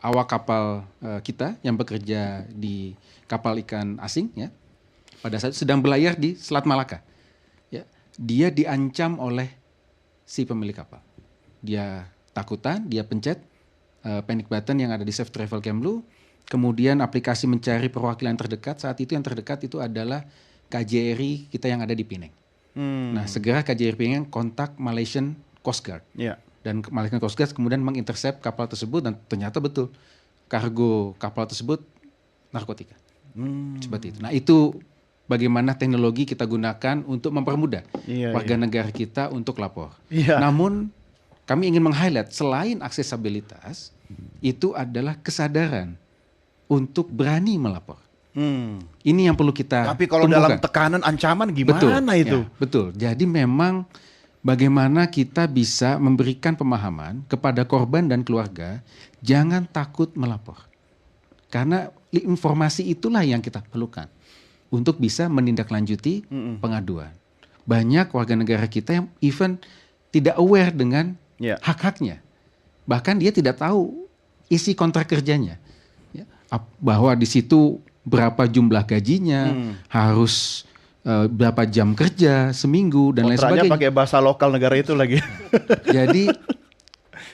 awak kapal kita yang bekerja di kapal ikan asing ya. Pada saat sedang berlayar di Selat Malaka. Ya, dia diancam oleh si pemilik kapal. Dia takutan, dia pencet panic button yang ada di Safe Travel Kemlu, kemudian aplikasi mencari perwakilan terdekat. Saat itu yang terdekat itu adalah KJRI kita yang ada di Penang. Nah, segera KJRI Penang kontak Malaysian Coast Guard. Dan Malaysian Coast Guard kemudian mengintercept kapal tersebut dan ternyata betul kargo kapal tersebut narkotika. Seperti itu. Nah, itu bagaimana teknologi kita gunakan untuk mempermudah warga negara kita untuk lapor. Namun kami ingin meng-highlight selain aksesibilitas, itu adalah kesadaran untuk berani melapor. Ini yang perlu kita Tapi kalau tumbuhkan. dalam tekanan ancaman gimana itu? Ya, betul. Jadi memang bagaimana kita bisa memberikan pemahaman kepada korban dan keluarga, jangan takut melapor. Karena informasi itulah yang kita perlukan untuk bisa menindaklanjuti pengaduan. Banyak warga negara kita yang even tidak aware dengan hak-haknya. Bahkan dia tidak tahu isi kontrak kerjanya. Ya, bahwa di situ berapa jumlah gajinya, harus berapa jam kerja seminggu dan lain Kontraknya sebagainya. pakai bahasa lokal negara itu lagi. Jadi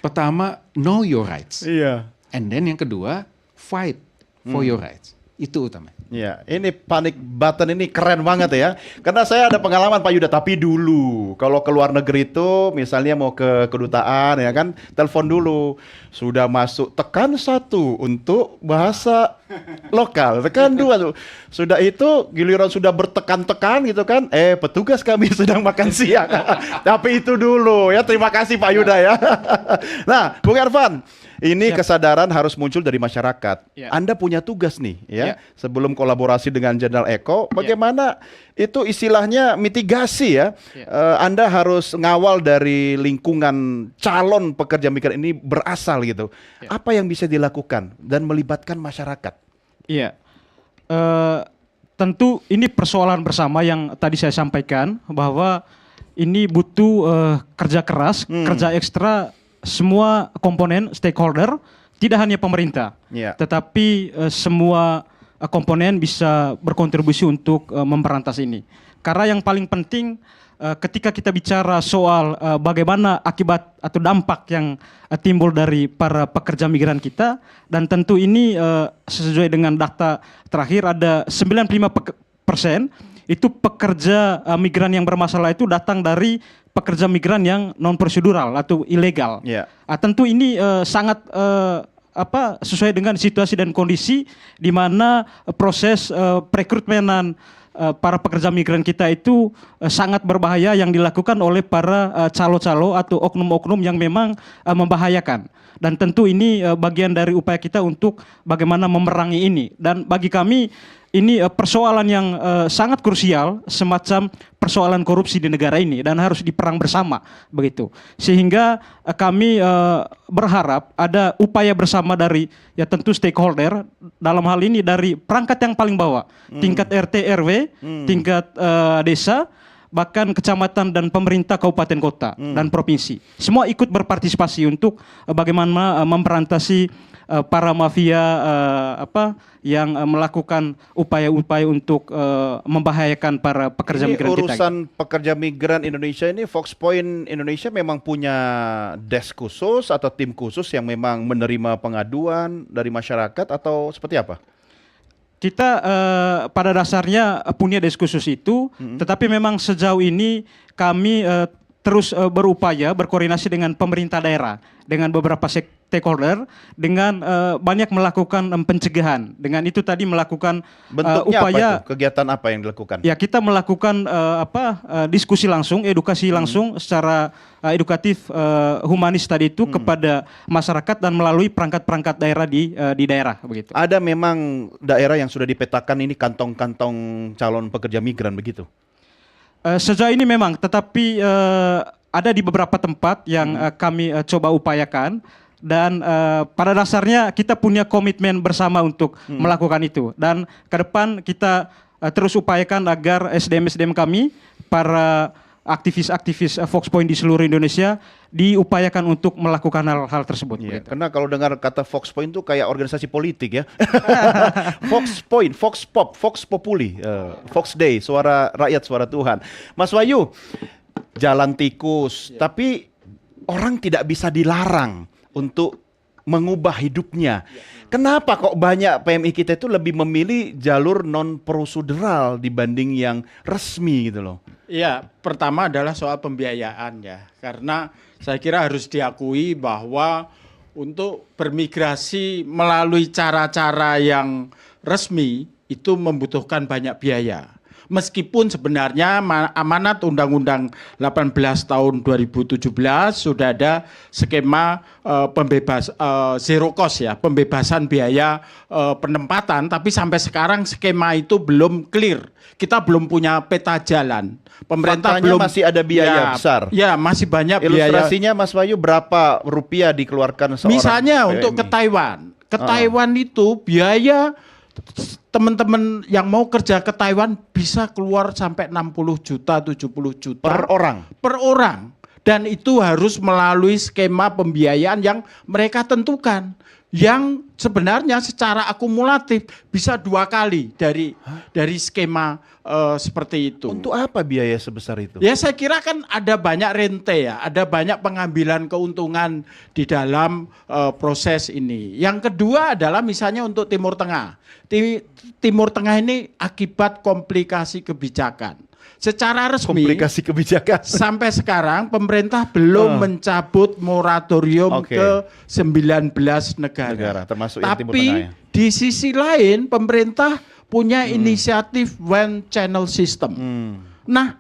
pertama know your rights. Iya. And then yang kedua fight for your rights. Itu utama. Ya, ini panic button ini keren banget ya. Karena saya ada pengalaman Pak Yuda, tapi dulu kalau ke luar negeri itu misalnya mau ke kedutaan ya kan, telepon dulu. Sudah masuk tekan 1 untuk bahasa lokal, tekan 2 tuh. Sudah itu giliran sudah bertekan-tekan gitu kan, petugas kami sedang makan siang. Tapi itu dulu ya. Terima kasih Pak Yuda ya. Nah, Bung Ervan, ini kesadaran harus muncul dari masyarakat. Anda punya tugas nih ya, sebelum kolaborasi dengan Jenderal Eko, bagaimana itu istilahnya mitigasi ya. Anda harus ngawal dari lingkungan calon pekerja migran ini berasal gitu. Apa yang bisa dilakukan dan melibatkan masyarakat? Iya, tentu ini persoalan bersama yang tadi saya sampaikan bahwa ini butuh kerja keras, kerja ekstra semua komponen stakeholder, tidak hanya pemerintah, tetapi semua komponen bisa berkontribusi untuk memberantas ini. Karena yang paling penting ketika kita bicara soal bagaimana akibat atau dampak yang timbul dari para pekerja migran kita, dan tentu ini sesuai dengan data terakhir ada 95% itu pekerja migran yang bermasalah itu datang dari pekerja migran yang non prosedural atau ilegal. Tentu ini sangat sesuai dengan situasi dan kondisi di mana proses perekrutmenan para pekerja migran kita itu sangat berbahaya yang dilakukan oleh para calo-calo atau oknum-oknum yang memang membahayakan. Dan tentu ini bagian dari upaya kita untuk bagaimana memerangi ini. Dan bagi kami ini persoalan yang sangat krusial, semacam persoalan korupsi di negara ini dan harus diperang bersama begitu. Sehingga kami berharap ada upaya bersama dari ya tentu stakeholder, dalam hal ini dari perangkat yang paling bawah, tingkat RT RW, tingkat desa, bahkan kecamatan dan pemerintah kabupaten kota dan provinsi. Semua ikut berpartisipasi untuk bagaimana memperantasi para mafia yang melakukan upaya-upaya untuk membahayakan para pekerja migran kita. Urusan pekerja migran Indonesia ini, Fox Point Indonesia memang punya desk khusus atau tim khusus yang memang menerima pengaduan dari masyarakat atau seperti apa? Kita pada dasarnya punya desk khusus itu, tetapi memang sejauh ini kami terus berupaya berkoordinasi dengan pemerintah daerah, dengan beberapa stakeholder, dengan banyak melakukan pencegahan. Dengan itu tadi melakukan bentuknya upaya. apa itu? Kegiatan apa yang dilakukan? Ya, kita melakukan diskusi langsung, edukasi langsung secara edukatif, humanis tadi itu kepada masyarakat dan melalui perangkat-perangkat daerah di daerah begitu. Ada memang daerah yang sudah dipetakan ini kantong-kantong calon pekerja migran begitu? Sejauh ini memang, tetapi ada di beberapa tempat yang kami coba upayakan. Dan pada dasarnya kita punya komitmen bersama untuk melakukan itu. Dan ke depan kita terus upayakan agar SDM-SDM kami, para aktivis-aktivis Fox Point di seluruh Indonesia, diupayakan untuk melakukan hal-hal tersebut. Iya, karena kalau dengar kata Fox Point itu kayak organisasi politik ya. Fox Point, Fox Pop, Fox Populi, Fox Day, suara rakyat, suara Tuhan. Mas Wahyu, jalan tikus, tapi orang tidak bisa dilarang untuk mengubah hidupnya. Kenapa kok banyak PMI kita itu lebih memilih jalur non prosedural dibanding yang resmi gitu loh? Iya, pertama adalah soal pembiayaan ya. Karena saya kira harus diakui bahwa untuk bermigrasi melalui cara-cara yang resmi itu membutuhkan banyak biaya. Meskipun sebenarnya amanat Undang-Undang 18 tahun 2017 sudah ada skema zero cost ya, pembebasan biaya penempatan, tapi sampai sekarang skema itu belum clear. Kita belum punya peta jalan. Pemerintah Faktanya belum masih ada biaya besar. Ya, masih banyak biaya. Ilustrasinya Mas Wahyu berapa rupiah dikeluarkan seorang Misalnya PMI? untuk ke Taiwan. Ke Taiwan itu biaya teman-teman yang mau kerja ke Taiwan bisa keluar sampai 60 juta, 70 juta Per orang. Per orang. Dan itu harus melalui skema pembiayaan yang mereka tentukan. Yang sebenarnya secara akumulatif bisa 2 kali dari skema seperti itu. Untuk apa biaya sebesar itu? Ya saya kira kan ada banyak rente ya, ada banyak pengambilan keuntungan di dalam proses ini. Yang kedua adalah misalnya untuk Timur Tengah. Timur Tengah ini akibat komplikasi kebijakan. Secara resmi Komplikasi kebijakan. sampai sekarang pemerintah belum mencabut moratorium ke 19 negara. Termasuk yang Timur Tengah Tapi ya. di sisi lain pemerintah punya inisiatif one channel system. Nah,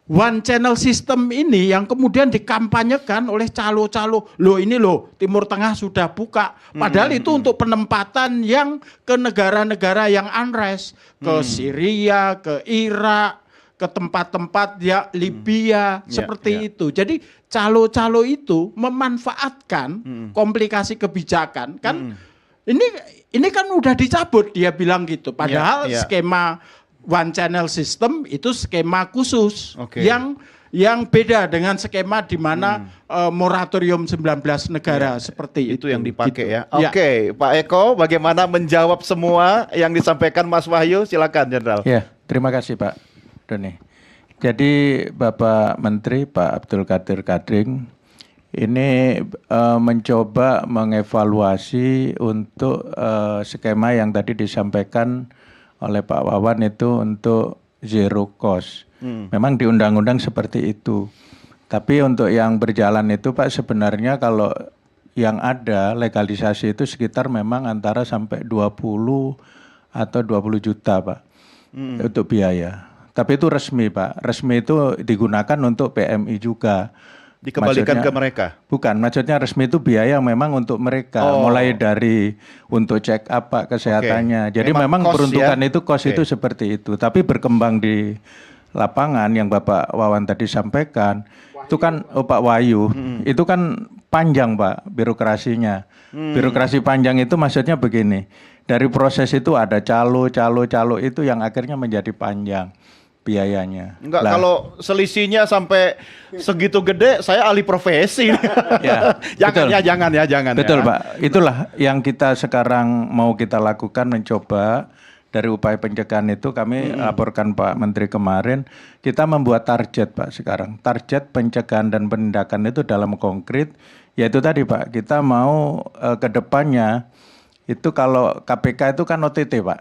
one channel system ini yang kemudian dikampanyekan oleh calo-calo. Loh ini loh Timur Tengah sudah buka. Padahal itu untuk penempatan yang ke negara-negara yang unrest. Ke Syria, ke Irak, ke tempat-tempat ya Libya seperti itu. Jadi calo-calo itu memanfaatkan komplikasi kebijakan kan. Ini kan udah dicabut dia bilang gitu. Padahal skema one channel system itu skema khusus yang beda dengan skema di mana moratorium 19 negara seperti Itu yang dipakai gitu. ya. Oke, Pak Eko bagaimana menjawab semua yang disampaikan Mas Wahyu? Silakan Jenderal. Ya, terima kasih Pak Doni. Jadi Bapak Menteri Pak Abdul Qadir Kadring ini mencoba mengevaluasi untuk skema yang tadi disampaikan oleh Pak Wawan itu untuk zero cost. Memang di undang-undang seperti itu. Tapi untuk yang berjalan itu Pak sebenarnya kalau yang ada legalisasi itu sekitar memang antara sampai 20 atau 20 juta Pak untuk biaya. Tapi itu resmi Pak, resmi itu digunakan untuk PMI juga. Dikembalikan ke mereka? Bukan, maksudnya resmi itu biaya memang untuk mereka. Mulai dari untuk check up Pak kesehatannya. Jadi memang peruntukan itu cost itu seperti itu. Tapi berkembang di lapangan yang Bapak Wawan tadi sampaikan, itu kan Pak Wahyu, itu kan panjang Pak birokrasinya. Birokrasi panjang itu maksudnya begini, dari proses itu ada calo itu yang akhirnya menjadi panjang biayanya. Enggak, kalau selisihnya sampai segitu gede, saya alih profesi. Jangan. Betul Pak, itulah yang kita sekarang mau kita lakukan, mencoba dari upaya pencegahan itu kami laporkan Pak Menteri kemarin, kita membuat target Pak sekarang. Target pencegahan dan penindakan itu dalam konkret, yaitu tadi Pak, kita mau ke depannya, itu kalau KPK itu kan OTT Pak.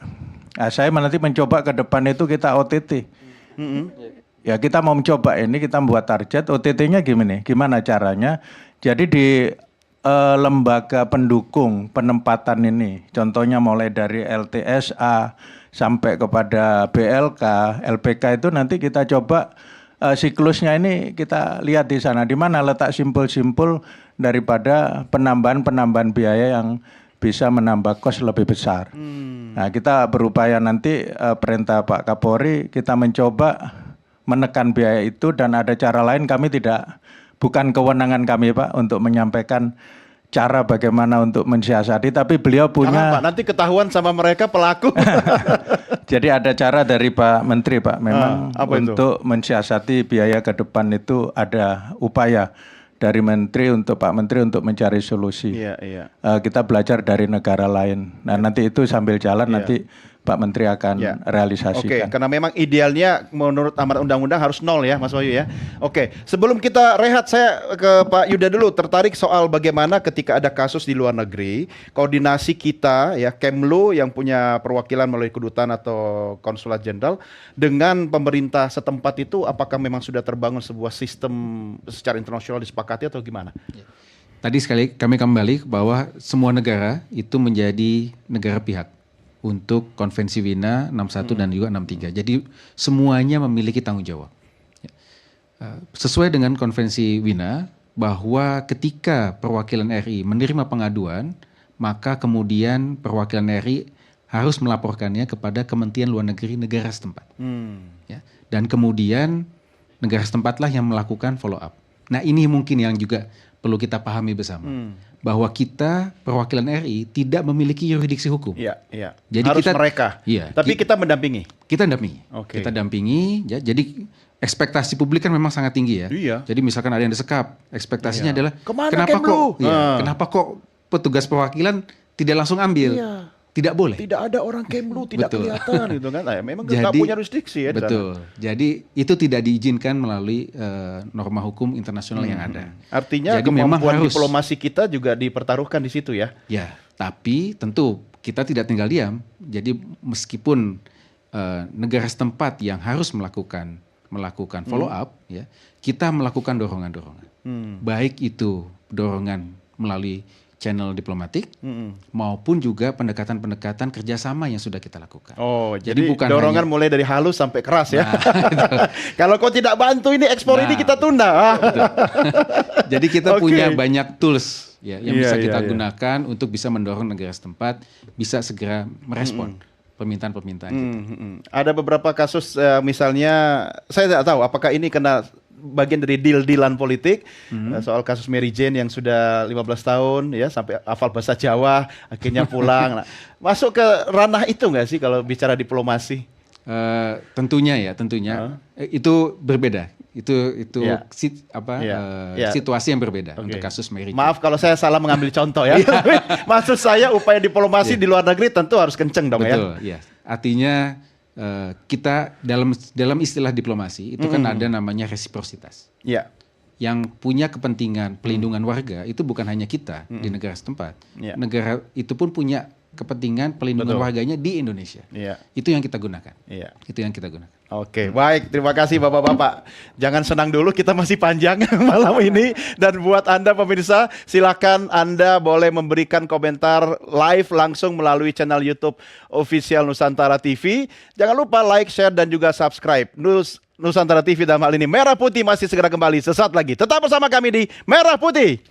Nah, saya nanti mencoba ke depan itu kita OTT. Ya kita mau mencoba ini, kita membuat target OTT-nya gimana caranya. Jadi di lembaga pendukung penempatan ini, contohnya mulai dari LTSA sampai kepada BLK, LPK itu nanti kita coba siklusnya ini kita lihat di sana, di mana letak simpul-simpul daripada penambahan biaya yang bisa menambah kos lebih besar. Nah, kita berupaya nanti perintah Pak Kapolri kita mencoba menekan biaya itu, dan ada cara lain, kami bukan kewenangan kami Pak untuk menyampaikan cara bagaimana untuk mensiasati, tapi beliau punya. Jangan, Pak, nanti ketahuan sama mereka pelaku. Jadi ada cara dari Pak Menteri Pak, memang untuk itu? mensiasati biaya ke depan itu ada upaya dari Menteri untuk Pak Menteri untuk mencari solusi. Kita belajar dari negara lain. Nah nanti itu sambil jalan nanti Pak Menteri akan realisasikan. Karena memang idealnya menurut amanat undang-undang harus 0 ya Mas Wahyu ya. Sebelum kita rehat, saya ke Pak Yuda dulu, tertarik soal bagaimana ketika ada kasus di luar negeri, koordinasi kita ya, Kemlu yang punya perwakilan melalui kedutaan atau konsulat jenderal dengan pemerintah setempat itu, apakah memang sudah terbangun sebuah sistem secara internasional disepakati atau gimana? Tadi sekali kami kembali bahwa semua negara itu menjadi negara pihak. untuk Konvensi Wina 61 dan juga 63. Jadi semuanya memiliki tanggung jawab. Sesuai dengan Konvensi Wina, bahwa ketika perwakilan RI menerima pengaduan, maka kemudian perwakilan RI harus melaporkannya kepada Kementerian Luar Negeri negara setempat. Ya. Dan kemudian negara setempatlah yang melakukan follow up. Nah, ini mungkin yang juga perlu kita pahami bersama. Bahwa kita perwakilan RI tidak memiliki yurisdiksi hukum. Iya, iya. Jadi harus kita, mereka. Iya, Tapi kita mendampingi. Kita dampingi. Oke. Kita dampingi, ya. Jadi ekspektasi publik kan memang sangat tinggi ya. Iya. Jadi misalkan ada yang disekap, ekspektasinya adalah Kemana kenapa Kemlu? kok? Kenapa kok petugas perwakilan tidak langsung ambil? Tidak boleh. Tidak ada orang Kemlu, tidak Betul. kelihatan gitu kan. Nah, memang nggak punya jurisdiksi ya. di sana. Betul. Jadi itu tidak diizinkan melalui norma hukum internasional yang ada. Artinya Jadi memang kemampuan harus diplomasi kita juga dipertaruhkan di situ ya. Ya, tapi tentu kita tidak tinggal diam. Jadi meskipun negara setempat yang harus melakukan follow up, ya, kita melakukan dorongan-dorongan. Baik itu dorongan melalui channel diplomatik maupun juga pendekatan-pendekatan kerjasama yang sudah kita lakukan. Oh, jadi bukan dorongan hanya- mulai dari halus sampai keras ya. Nah, Kalau kau tidak bantu ini ekspor ini Nah. kita tunda. Jadi kita Oke. punya banyak tools ya yang Iya, bisa iya, kita iya. gunakan untuk bisa mendorong negara setempat bisa segera merespon permintaan-permintaan kita. Ada beberapa kasus misalnya saya tidak tahu apakah ini kena bagian dari deal-dealan politik soal kasus Mary Jane yang sudah 15 tahun ya sampai hafal bahasa Jawa akhirnya pulang. Nah, masuk ke ranah itu nggak sih kalau bicara diplomasi? Tentunya itu berbeda. Itu Iya. Iya. situasi yang berbeda Oke. untuk kasus Mary Jane. Maaf kalau saya salah mengambil contoh ya. Maksud saya upaya diplomasi di luar negeri tentu harus kenceng dong ya. Betul, ya. Artinya kita dalam istilah diplomasi itu kan ada namanya resiprositas. Iya. Yang punya kepentingan pelindungan warga itu bukan hanya kita di negara setempat. Iya. Negara itu pun punya kepentingan pelindungan Betul. warganya di Indonesia. Iya. Itu yang kita gunakan. Iya. Itu yang kita gunakan. Oke, baik. Terima kasih Bapak-Bapak. Jangan senang dulu, kita masih panjang malam ini. Dan buat Anda pemirsa, silakan Anda boleh memberikan komentar live langsung melalui channel YouTube Official Nusantara TV. Jangan lupa like, share, dan juga subscribe. Nusantara TV dalam hal ini Merah Putih masih segera kembali sesaat lagi. Tetap bersama kami di Merah Putih.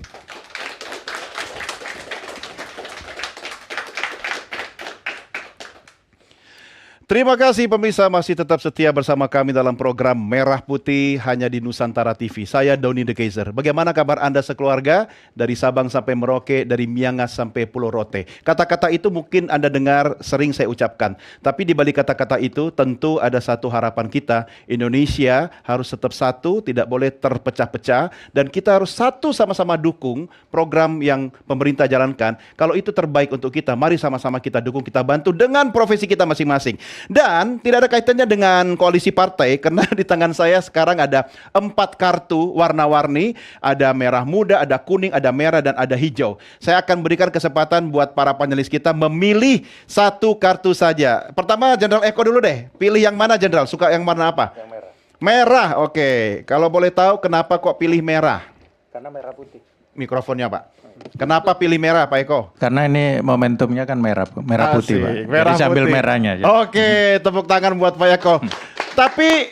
Terima kasih pemirsa masih tetap setia bersama kami dalam program Merah Putih hanya di Nusantara TV. Saya Doni The Kaiser. Bagaimana kabar Anda sekeluarga? Dari Sabang sampai Merauke, dari Miangas sampai Pulau Rote. Kata-kata itu mungkin Anda dengar sering saya ucapkan. Tapi di balik kata-kata itu tentu ada satu harapan kita. Indonesia harus tetap satu, tidak boleh terpecah-pecah. Dan kita harus satu sama-sama dukung program yang pemerintah jalankan. Kalau itu terbaik untuk kita, mari sama-sama kita dukung, kita bantu dengan profesi kita masing-masing. Dan tidak ada kaitannya dengan koalisi partai karena di tangan saya sekarang ada 4 kartu warna-warni, ada merah muda, ada kuning, ada merah, dan ada hijau. Saya akan berikan kesempatan buat para panelis kita memilih satu kartu saja. Pertama Jenderal Eko dulu deh, pilih yang mana Jenderal? Suka yang warna apa? Yang merah. Merah, oke. Kalau boleh tahu kenapa kok pilih merah? Karena merah putih. Mikrofonnya Pak. Kenapa pilih merah Pak Eko? Karena ini momentumnya kan merah putih, Pak. Asik, merah Jadi sambil putih. merahnya. Oke, tepuk tangan buat Pak Eko. Tapi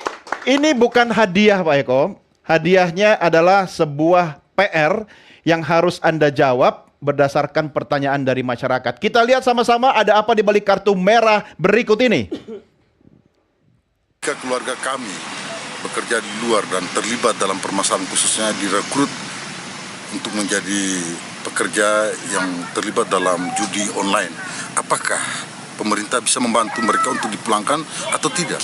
ini bukan hadiah Pak Eko. Hadiahnya adalah sebuah PR yang harus Anda jawab berdasarkan pertanyaan dari masyarakat. Kita lihat sama-sama ada apa di balik kartu merah berikut ini. Jika keluarga kami bekerja di luar dan terlibat dalam permasalahan khususnya direkrut untuk menjadi pekerja yang terlibat dalam judi online, apakah pemerintah bisa membantu mereka untuk dipulangkan atau tidak?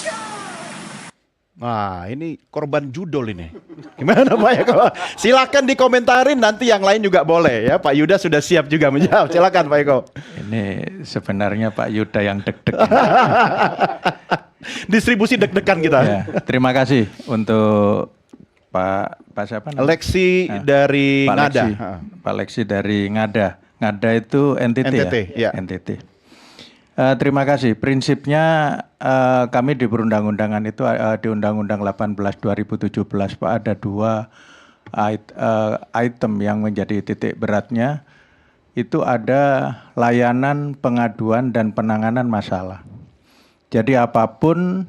Wah, ini korban judol ini. Gimana Pak Eko? Silakan dikomentarin, nanti yang lain juga boleh ya. Pak Yuda sudah siap juga menjawab. Silakan Pak Eko. Ini sebenarnya Pak Yuda yang deg-degan. Distribusi deg-degan kita. Ya, terima kasih untuk Pak siapa namanya? Leksi Nah, dari Pak Ngada. Leksi, Pak Leksi dari Ngada. Ngada itu NTT, NTT, ya. NTT. Terima kasih. Prinsipnya kami di perundang-undangan itu di Undang-Undang 18 2017 Pak ada 2 item yang menjadi titik beratnya. itu ada layanan pengaduan dan penanganan masalah. Jadi apapun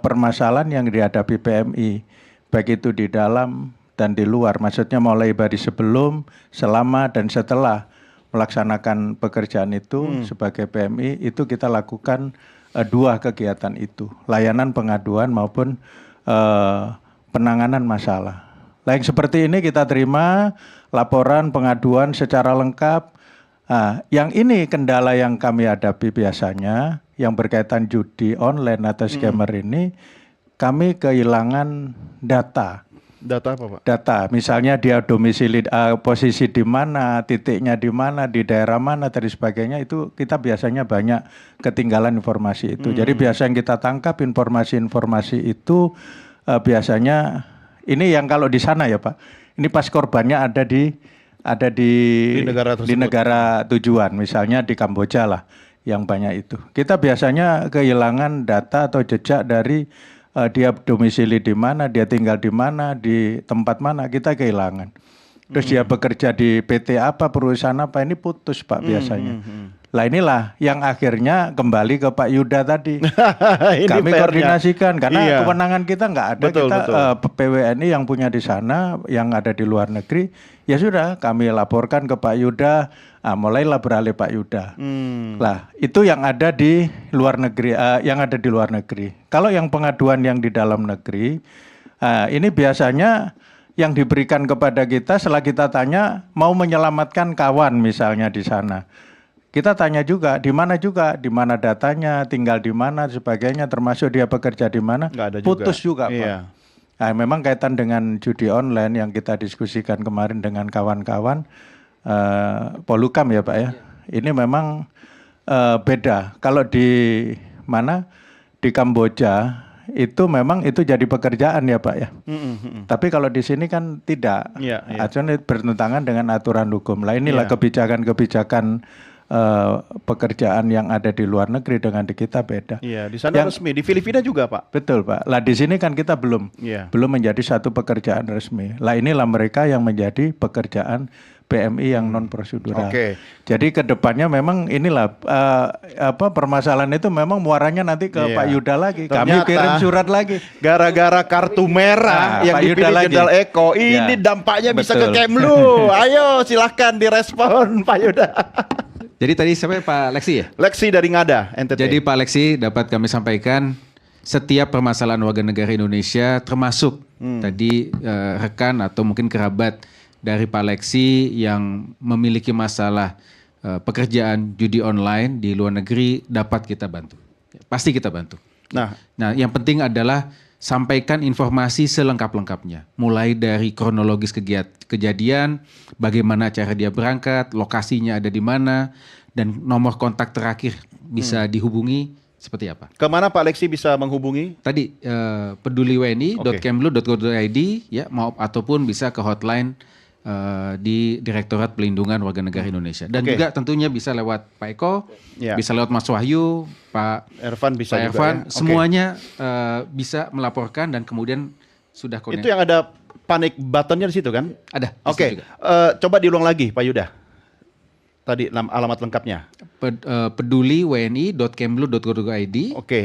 permasalahan yang dihadapi PMI, baik itu di dalam dan di luar, maksudnya mulai dari sebelum, selama, dan setelah melaksanakan pekerjaan itu sebagai PMI, itu kita lakukan dua kegiatan itu, layanan pengaduan maupun penanganan masalah. Nah, yang seperti ini kita terima laporan pengaduan secara lengkap. Nah, yang ini kendala yang kami hadapi biasanya, yang berkaitan judi online atau scammer ini, kami kehilangan data. Data apa, Pak? Data, misalnya dia domisili posisi di mana, titiknya di mana, di daerah mana, dan sebagainya, itu kita biasanya banyak ketinggalan informasi itu. Jadi biasa yang kita tangkap informasi-informasi itu biasanya ini yang kalau di sana ya Pak, ini pas korbannya ada di negara tersebut. di negara tujuan, misalnya di Kamboja lah, yang banyak itu. Kita biasanya kehilangan data atau jejak dari dia domisili di mana, dia tinggal di mana, di tempat mana, kita kehilangan. Terus dia bekerja di PT apa, perusahaan apa, ini putus Pak biasanya. Lah inilah yang akhirnya kembali ke Pak Yuda tadi. Kami koordinasikan karena kewenangan kita nggak ada. Betul, kita betul. PWNI yang punya di sana, yang ada di luar negeri, ya sudah kami laporkan ke Pak Yuda. Mulailah beralih Pak Yuda. Lah itu yang ada di luar negeri, yang ada di luar negeri. Kalau yang pengaduan yang di dalam negeri, ini biasanya yang diberikan kepada kita setelah kita tanya mau menyelamatkan kawan misalnya di sana. Kita tanya juga di mana datanya, tinggal di mana, sebagainya, termasuk dia bekerja di mana, putus juga Pak. Iya. Nah, memang kaitan dengan judi online yang kita diskusikan kemarin dengan kawan-kawan Polhukam ya Pak ya. Ini memang beda. Kalau di mana di Kamboja itu memang itu jadi pekerjaan ya Pak ya. Tapi kalau di sini kan tidak. Acuan bertentangan dengan aturan hukum. Lah inilah kebijakan-kebijakan pekerjaan yang ada di luar negeri dengan di kita beda. Iya, di sana resmi, di Filipina juga Pak. Betul Pak. Lah di sini kan kita belum menjadi satu pekerjaan resmi. Lah inilah mereka yang menjadi pekerjaan PMI yang non prosedural. Jadi kedepannya memang inilah permasalahan itu memang muaranya nanti ke Pak Yuda lagi. Kami kirim surat lagi. Gara-gara kartu merah yang Pak Yuda dipilih Jenderal Eko, ini dampaknya bisa ke Kemlu. Ayo silahkan direspon Pak Yuda. Jadi tadi sampai Pak Leksi ya? Leksi dari Ngada, NTT. Jadi Pak Leksi dapat kami sampaikan setiap permasalahan warga negara Indonesia termasuk tadi rekan atau mungkin kerabat dari Pak Leksi yang memiliki masalah pekerjaan judi online di luar negeri dapat kita bantu. Pasti kita bantu. Nah, yang penting adalah sampaikan informasi selengkap-lengkapnya. Mulai dari kronologis kejadian, bagaimana cara dia berangkat, lokasinya ada di mana, dan nomor kontak terakhir bisa dihubungi seperti apa. Kemana Pak Leksi bisa menghubungi? Tadi peduliwni.kemlu.go.id ya, ataupun bisa ke hotline di Direktorat Pelindungan Warga Negara Indonesia. Dan juga tentunya bisa lewat Pak Eko, bisa lewat Mas Wahyu, Pak Ervan bisa Pak juga Ervan, ya? semuanya bisa melaporkan dan kemudian sudah koordinasi. Itu yang ada panic buttonnya di situ kan? Ada. Coba diulang lagi Pak Yuda. Tadi alamat lengkapnya. peduliwni.kemlu.go.id.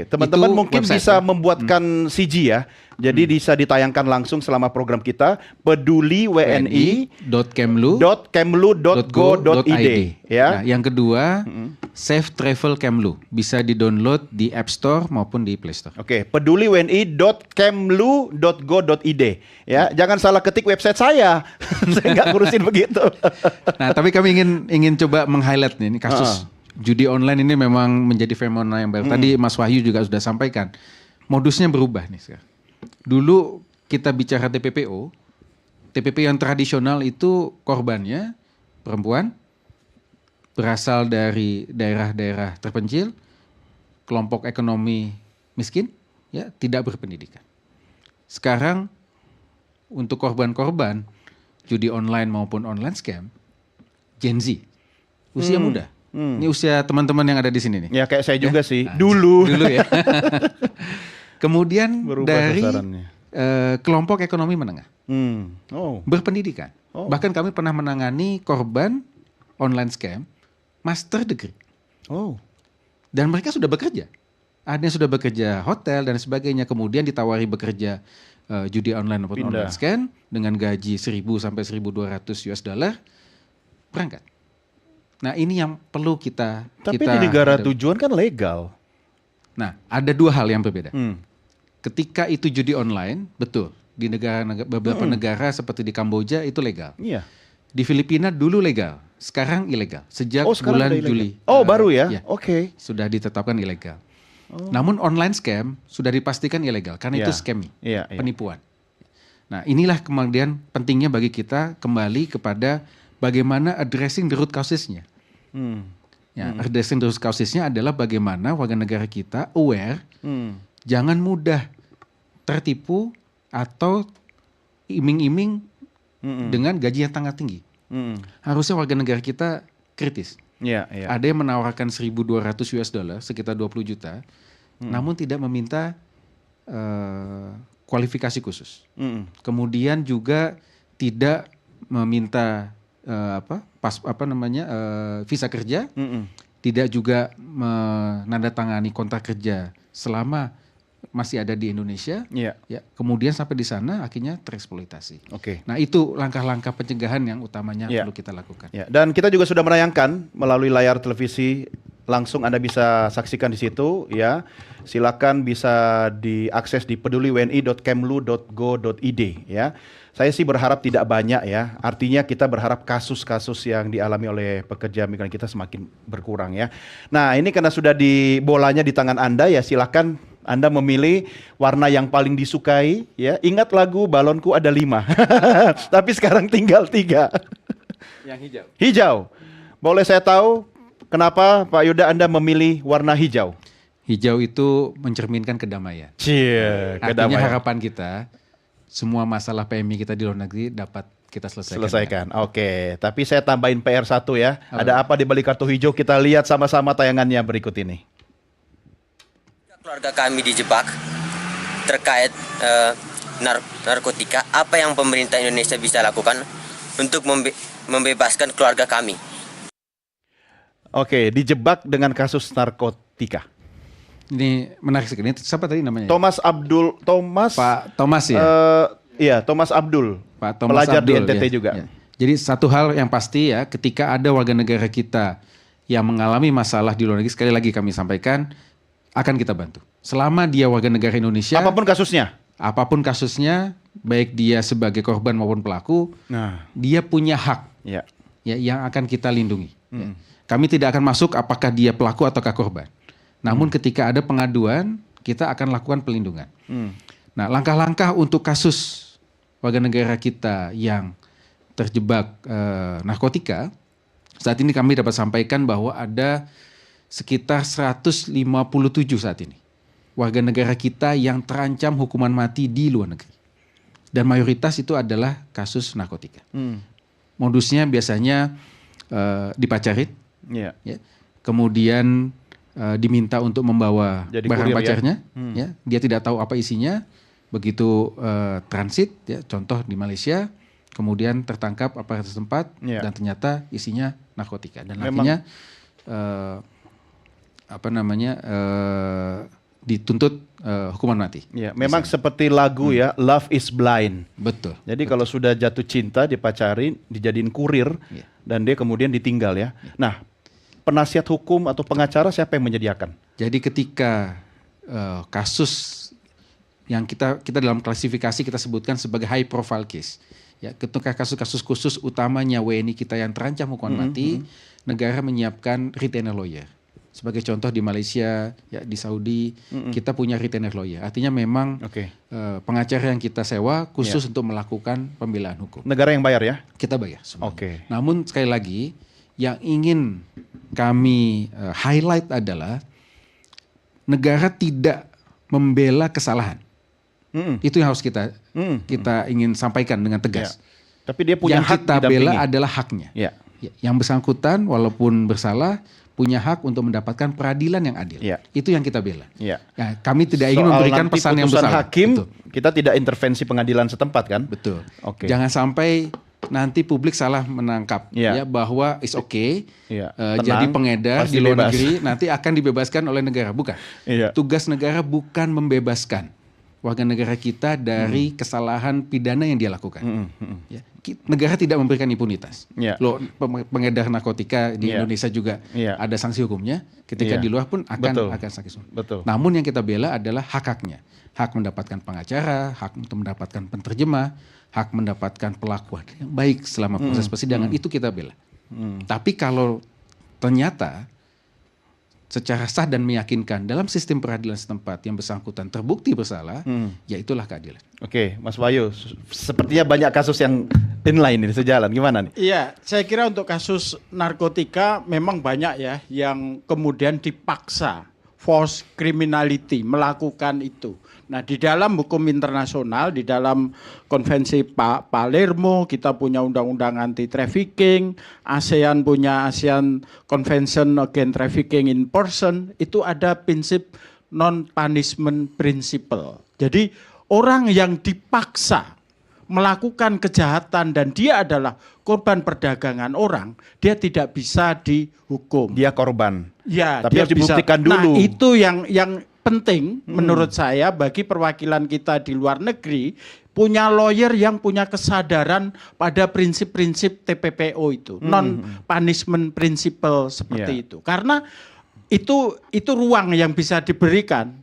Teman-teman mungkin bisa membuatkan CG ya. Jadi bisa ditayangkan langsung selama program kita. peduliwni.kemlu.go.id ya. Nah, yang kedua, Safe Travel Kemlu bisa di-download di App Store maupun di Play Store. peduliwni.kemlu.go.id ya. Jangan salah ketik website saya. Saya nggak ngurusin begitu. Nah, tapi kami ingin coba meng-highlight nih ini kasus judi online ini memang menjadi fenomena yang baru. Tadi Mas Wahyu juga sudah sampaikan. Modusnya berubah nih sekarang. Dulu kita bicara TPPO yang tradisional itu korbannya perempuan, berasal dari daerah-daerah terpencil, kelompok ekonomi miskin, ya tidak berpendidikan. Sekarang untuk korban-korban judi online maupun online scam, Gen Z, usia muda. Ini usia teman-teman yang ada di sini nih. Ya kayak saya juga sih. Dulu ya. Kemudian berubah dari kelompok ekonomi menengah, berpendidikan. Bahkan kami pernah menangani korban online scam master degree. Oh. Dan mereka sudah bekerja. Ada yang sudah bekerja hotel dan sebagainya, kemudian ditawari bekerja judi online maupun online scam dengan gaji 1.000 sampai 1.200 US dollar, berangkat. Nah, ini yang perlu kita. Tapi di negara tujuan kan legal. Nah, ada dua hal yang berbeda. Ketika itu judi online, betul. Di beberapa negara seperti di Kamboja itu legal. Iya. Di Filipina dulu legal, sekarang ilegal. Sejak bulan Juli. Oh, baru ya? Oke. Sudah ditetapkan ilegal. Namun online scam sudah dipastikan ilegal karena itu scamming, penipuan. Nah, inilah kemudian pentingnya bagi kita kembali kepada bagaimana addressing the root causesnya. Addressing the root causesnya adalah bagaimana warga negara kita aware, jangan mudah tertipu atau iming-iming dengan gaji yang sangat tinggi. Harusnya warga negara kita kritis. Ada yang menawarkan 1.200 US dollar, sekitar 20 juta, namun tidak meminta kualifikasi khusus. Kemudian juga tidak meminta visa kerja, tidak juga menandatangani kontrak kerja selama masih ada di Indonesia. Ya, kemudian sampai di sana akhirnya tereksploitasi. Nah, itu langkah-langkah pencegahan yang utamanya perlu kita lakukan. Dan kita juga sudah menayangkan melalui layar televisi, langsung Anda bisa saksikan di situ ya. Silakan bisa diakses di peduliwni.kemlu.go.id ya. Saya sih berharap tidak banyak ya. Artinya kita berharap kasus-kasus yang dialami oleh pekerja migran kita semakin berkurang ya. Nah, ini karena sudah bolanya di tangan Anda ya, silakan Anda memilih warna yang paling disukai ya. Ingat lagu Balonku ada 5. Tapi sekarang tinggal 3. Yang hijau. Hijau. Boleh saya tahu kenapa Pak Yuda Anda memilih warna hijau? Hijau itu mencerminkan kedamaian. Kedamaian. Artinya harapan kita semua masalah PMI kita di luar negeri dapat kita selesaikan. Oke, tapi saya tambahin PR 1 ya. Ada apa di balik kartu hijau? Kita lihat sama-sama tayangannya berikut ini. Keluarga kami dijebak terkait narkotika. Apa yang pemerintah Indonesia bisa lakukan untuk membebaskan keluarga kami? Oke, dijebak dengan kasus narkotika. Ini menarik sekali. Ini siapa tadi namanya? Pak Thomas ya? Iya, Thomas Abdul. Pak Thomas pelajar Abdul, di NTT ya, juga. Ya. Jadi satu hal yang pasti ya, ketika ada warga negara kita yang mengalami masalah di luar negeri, sekali lagi kami sampaikan, akan kita bantu. Selama dia warga negara Indonesia. Apapun kasusnya, baik dia sebagai korban maupun pelaku, dia punya hak ya, yang akan kita lindungi. Ya. Kami tidak akan masuk apakah dia pelaku ataukah korban. Namun ketika ada pengaduan, kita akan lakukan pelindungan. Nah, langkah-langkah untuk kasus warga negara kita yang terjebak narkotika, saat ini kami dapat sampaikan bahwa ada sekitar 157 saat ini warga negara kita yang terancam hukuman mati di luar negeri. Dan mayoritas itu adalah kasus narkotika. Modusnya biasanya dipacarin, ya. Kemudian diminta untuk membawa barang pacarnya, ya. Dia tidak tahu apa isinya, begitu transit, ya, contoh di Malaysia, kemudian tertangkap aparat setempat dan ternyata isinya narkotika dan akhirnya dituntut hukuman mati. Ya, memang seperti lagu ya, Love is Blind. Betul. Jadi kalau sudah jatuh cinta, dipacarin, dijadiin kurir, dan dia kemudian ditinggal ya. Nah, penasihat hukum atau pengacara siapa yang menyediakan? Jadi ketika kasus yang kita dalam klasifikasi kita sebutkan sebagai high profile case, ya, ketika kasus-kasus khusus utamanya WNI kita yang terancam hukuman mati, negara menyiapkan retainer lawyer. Sebagai contoh di Malaysia, ya, di Saudi, kita punya retainer lawyer. Artinya memang pengacara yang kita sewa khusus untuk melakukan pembelaan hukum. Negara yang bayar ya? Kita bayar semua. Namun sekali lagi, yang ingin kami highlight adalah negara tidak membela kesalahan. Itu yang harus kita ingin sampaikan dengan tegas. Tapi dia punya hak yang kita bela adalah haknya. Yang bersangkutan walaupun bersalah punya hak untuk mendapatkan peradilan yang adil. Itu yang kita bela. Ya, kami tidak ingin memberikan pesan yang besar. Hakim, kita tidak intervensi pengadilan setempat kan? Betul. Jangan sampai nanti publik salah menangkap Iya. ya bahwa is okay Iya. jadi Tenang, pengedar pasti di luar bebas. negeri nanti akan dibebaskan oleh negara. Bukan. Iya. Tugas negara bukan membebaskan warga negara kita dari kesalahan pidana yang dia lakukan. Ya, negara tidak memberikan impunitas. Iya. Loh, pengedar narkotika di Iya. Indonesia juga Iya. ada sanksi hukumnya. Ketika Iya. di luar pun Betul. akan sanksi hukum. Betul. Namun yang kita bela adalah hak-haknya. Hak mendapatkan pengacara, hak untuk mendapatkan penterjemah, hak mendapatkan perlakuan yang baik selama proses persidangan, itu kita bela. Tapi kalau ternyata secara sah dan meyakinkan dalam sistem peradilan setempat yang bersangkutan terbukti bersalah, ya itulah keadilan. Oke, Mas Wahyu, sepertinya banyak kasus yang inline ini sejalan. Gimana nih? Iya, saya kira untuk kasus narkotika memang banyak ya yang kemudian dipaksa, forced criminality, melakukan itu. Nah, di dalam hukum internasional, di dalam konvensi Palermo, kita punya undang-undang anti trafficking, ASEAN punya ASEAN Convention Against Trafficking in Person, itu ada prinsip non-punishment principle. Jadi orang yang dipaksa melakukan kejahatan dan dia adalah korban perdagangan orang, dia tidak bisa dihukum. Dia korban. Ya, Tapi dia harus dibuktikan bisa. dulu. Nah, itu yang penting menurut saya bagi perwakilan kita di luar negeri, punya lawyer yang punya kesadaran pada prinsip-prinsip TPPO itu, non punishment principle seperti itu. Karena itu ruang yang bisa diberikan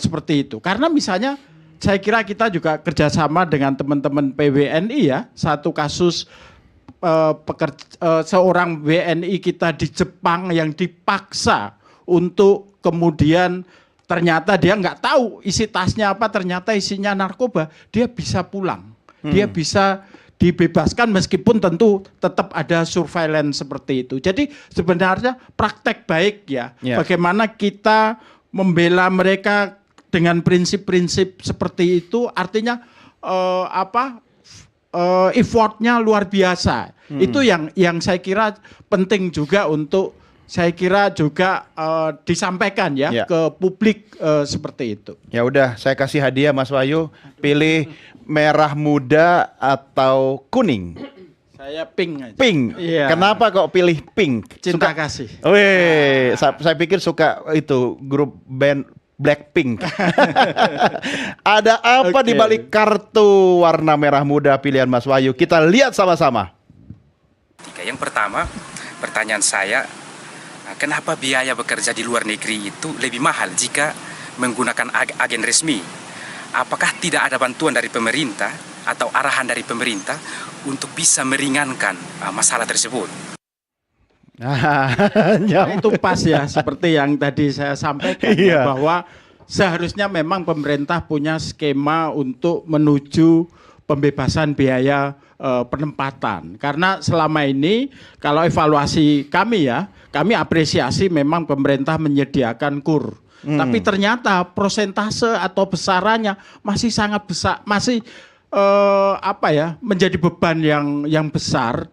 seperti itu. Karena misalnya saya kira kita juga kerjasama dengan teman-teman PWNI ya, satu kasus seorang WNI kita di Jepang yang dipaksa untuk kemudian ternyata dia nggak tahu isi tasnya apa, ternyata isinya narkoba, dia bisa pulang, dia bisa dibebaskan meskipun tentu tetap ada surveillance seperti itu. Jadi sebenarnya praktek baik ya, bagaimana kita membela mereka dengan prinsip-prinsip seperti itu, artinya effortnya luar biasa. Itu yang saya kira penting juga untuk saya kira juga disampaikan ya ke publik seperti itu. Ya udah, saya kasih hadiah Mas Wahyu, pilih merah muda atau kuning? Saya pink aja. Pink. Iya. Kenapa kok pilih pink? Cinta kasih. Wih, saya pikir suka itu grup band Blackpink. Ada apa di balik kartu warna merah muda pilihan Mas Wahyu? Kita lihat sama-sama. Yang pertama, pertanyaan saya, kenapa biaya bekerja di luar negeri itu lebih mahal jika menggunakan agen resmi? Apakah tidak ada bantuan dari pemerintah atau arahan dari pemerintah untuk bisa meringankan masalah tersebut? Nah, itu pas ya, seperti yang tadi saya sampaikan bahwa seharusnya memang pemerintah punya skema untuk menuju pembebasan biaya penempatan. Karena selama ini kalau evaluasi kami ya, kami apresiasi memang pemerintah menyediakan KUR. Tapi ternyata persentase atau besarannya masih sangat besar, masih menjadi beban yang besar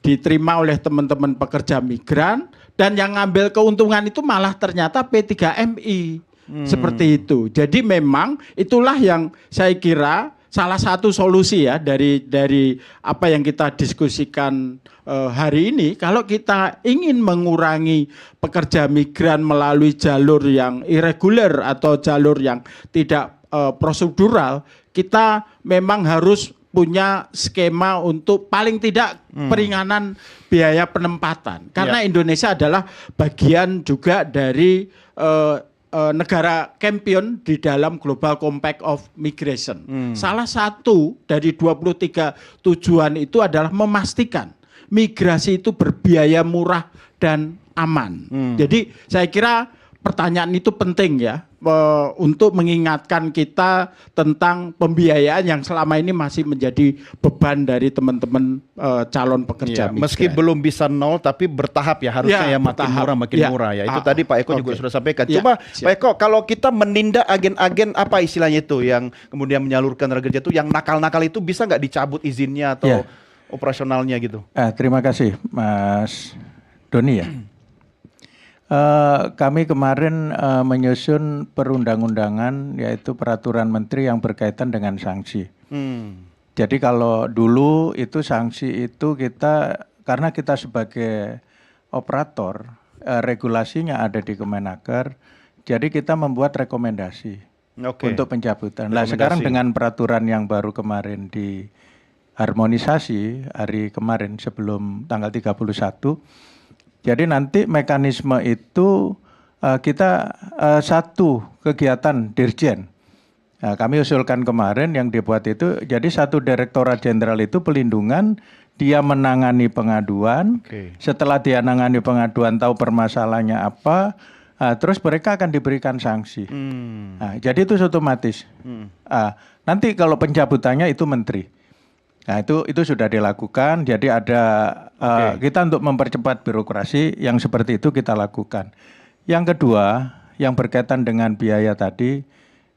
diterima oleh teman-teman pekerja migran, dan yang ngambil keuntungan itu malah ternyata P3MI seperti itu. Jadi memang itulah yang saya kira salah satu solusi ya dari apa yang kita diskusikan hari ini. Kalau kita ingin mengurangi pekerja migran melalui jalur yang irregular atau jalur yang tidak prosedural, kita memang harus punya skema untuk paling tidak peringanan biaya penempatan. Karena Indonesia adalah bagian juga dari negara champion di dalam Global Compact of Migration. Salah satu dari 23 tujuan itu adalah memastikan migrasi itu berbiaya murah dan aman. Jadi saya kira pertanyaan itu penting ya, untuk mengingatkan kita tentang pembiayaan yang selama ini masih menjadi beban dari teman-teman calon pekerja migran. Meski belum bisa nol, tapi bertahap ya, harusnya ya makin murah ya. Itu tadi Pak Eko juga sudah sampaikan. Coba Pak Eko, kalau kita menindak agen-agen apa istilahnya itu yang kemudian menyalurkan tenaga kerja itu, yang nakal-nakal itu bisa nggak dicabut izinnya atau operasionalnya gitu? Terima kasih Mas Doni ya. Kami kemarin menyusun perundang-undangan, yaitu peraturan menteri yang berkaitan dengan sanksi. Jadi kalau dulu itu sanksi itu kita, karena kita sebagai operator, regulasinya ada di Kemenaker, jadi kita membuat rekomendasi untuk pencabutan. Nah sekarang dengan peraturan yang baru kemarin diharmonisasi hari kemarin sebelum tanggal 31, jadi nanti mekanisme itu kita satu kegiatan Dirjen. Nah, kami usulkan kemarin yang dibuat itu, jadi satu Direktorat Jenderal itu pelindungan, dia menangani pengaduan, setelah dia menangani pengaduan tahu permasalahannya apa, terus mereka akan diberikan sanksi. Nah, jadi itu otomatis. Nanti kalau pencabutannya itu menteri. Nah itu sudah dilakukan, jadi ada kita untuk mempercepat birokrasi yang seperti itu kita lakukan. Yang kedua, yang berkaitan dengan biaya tadi,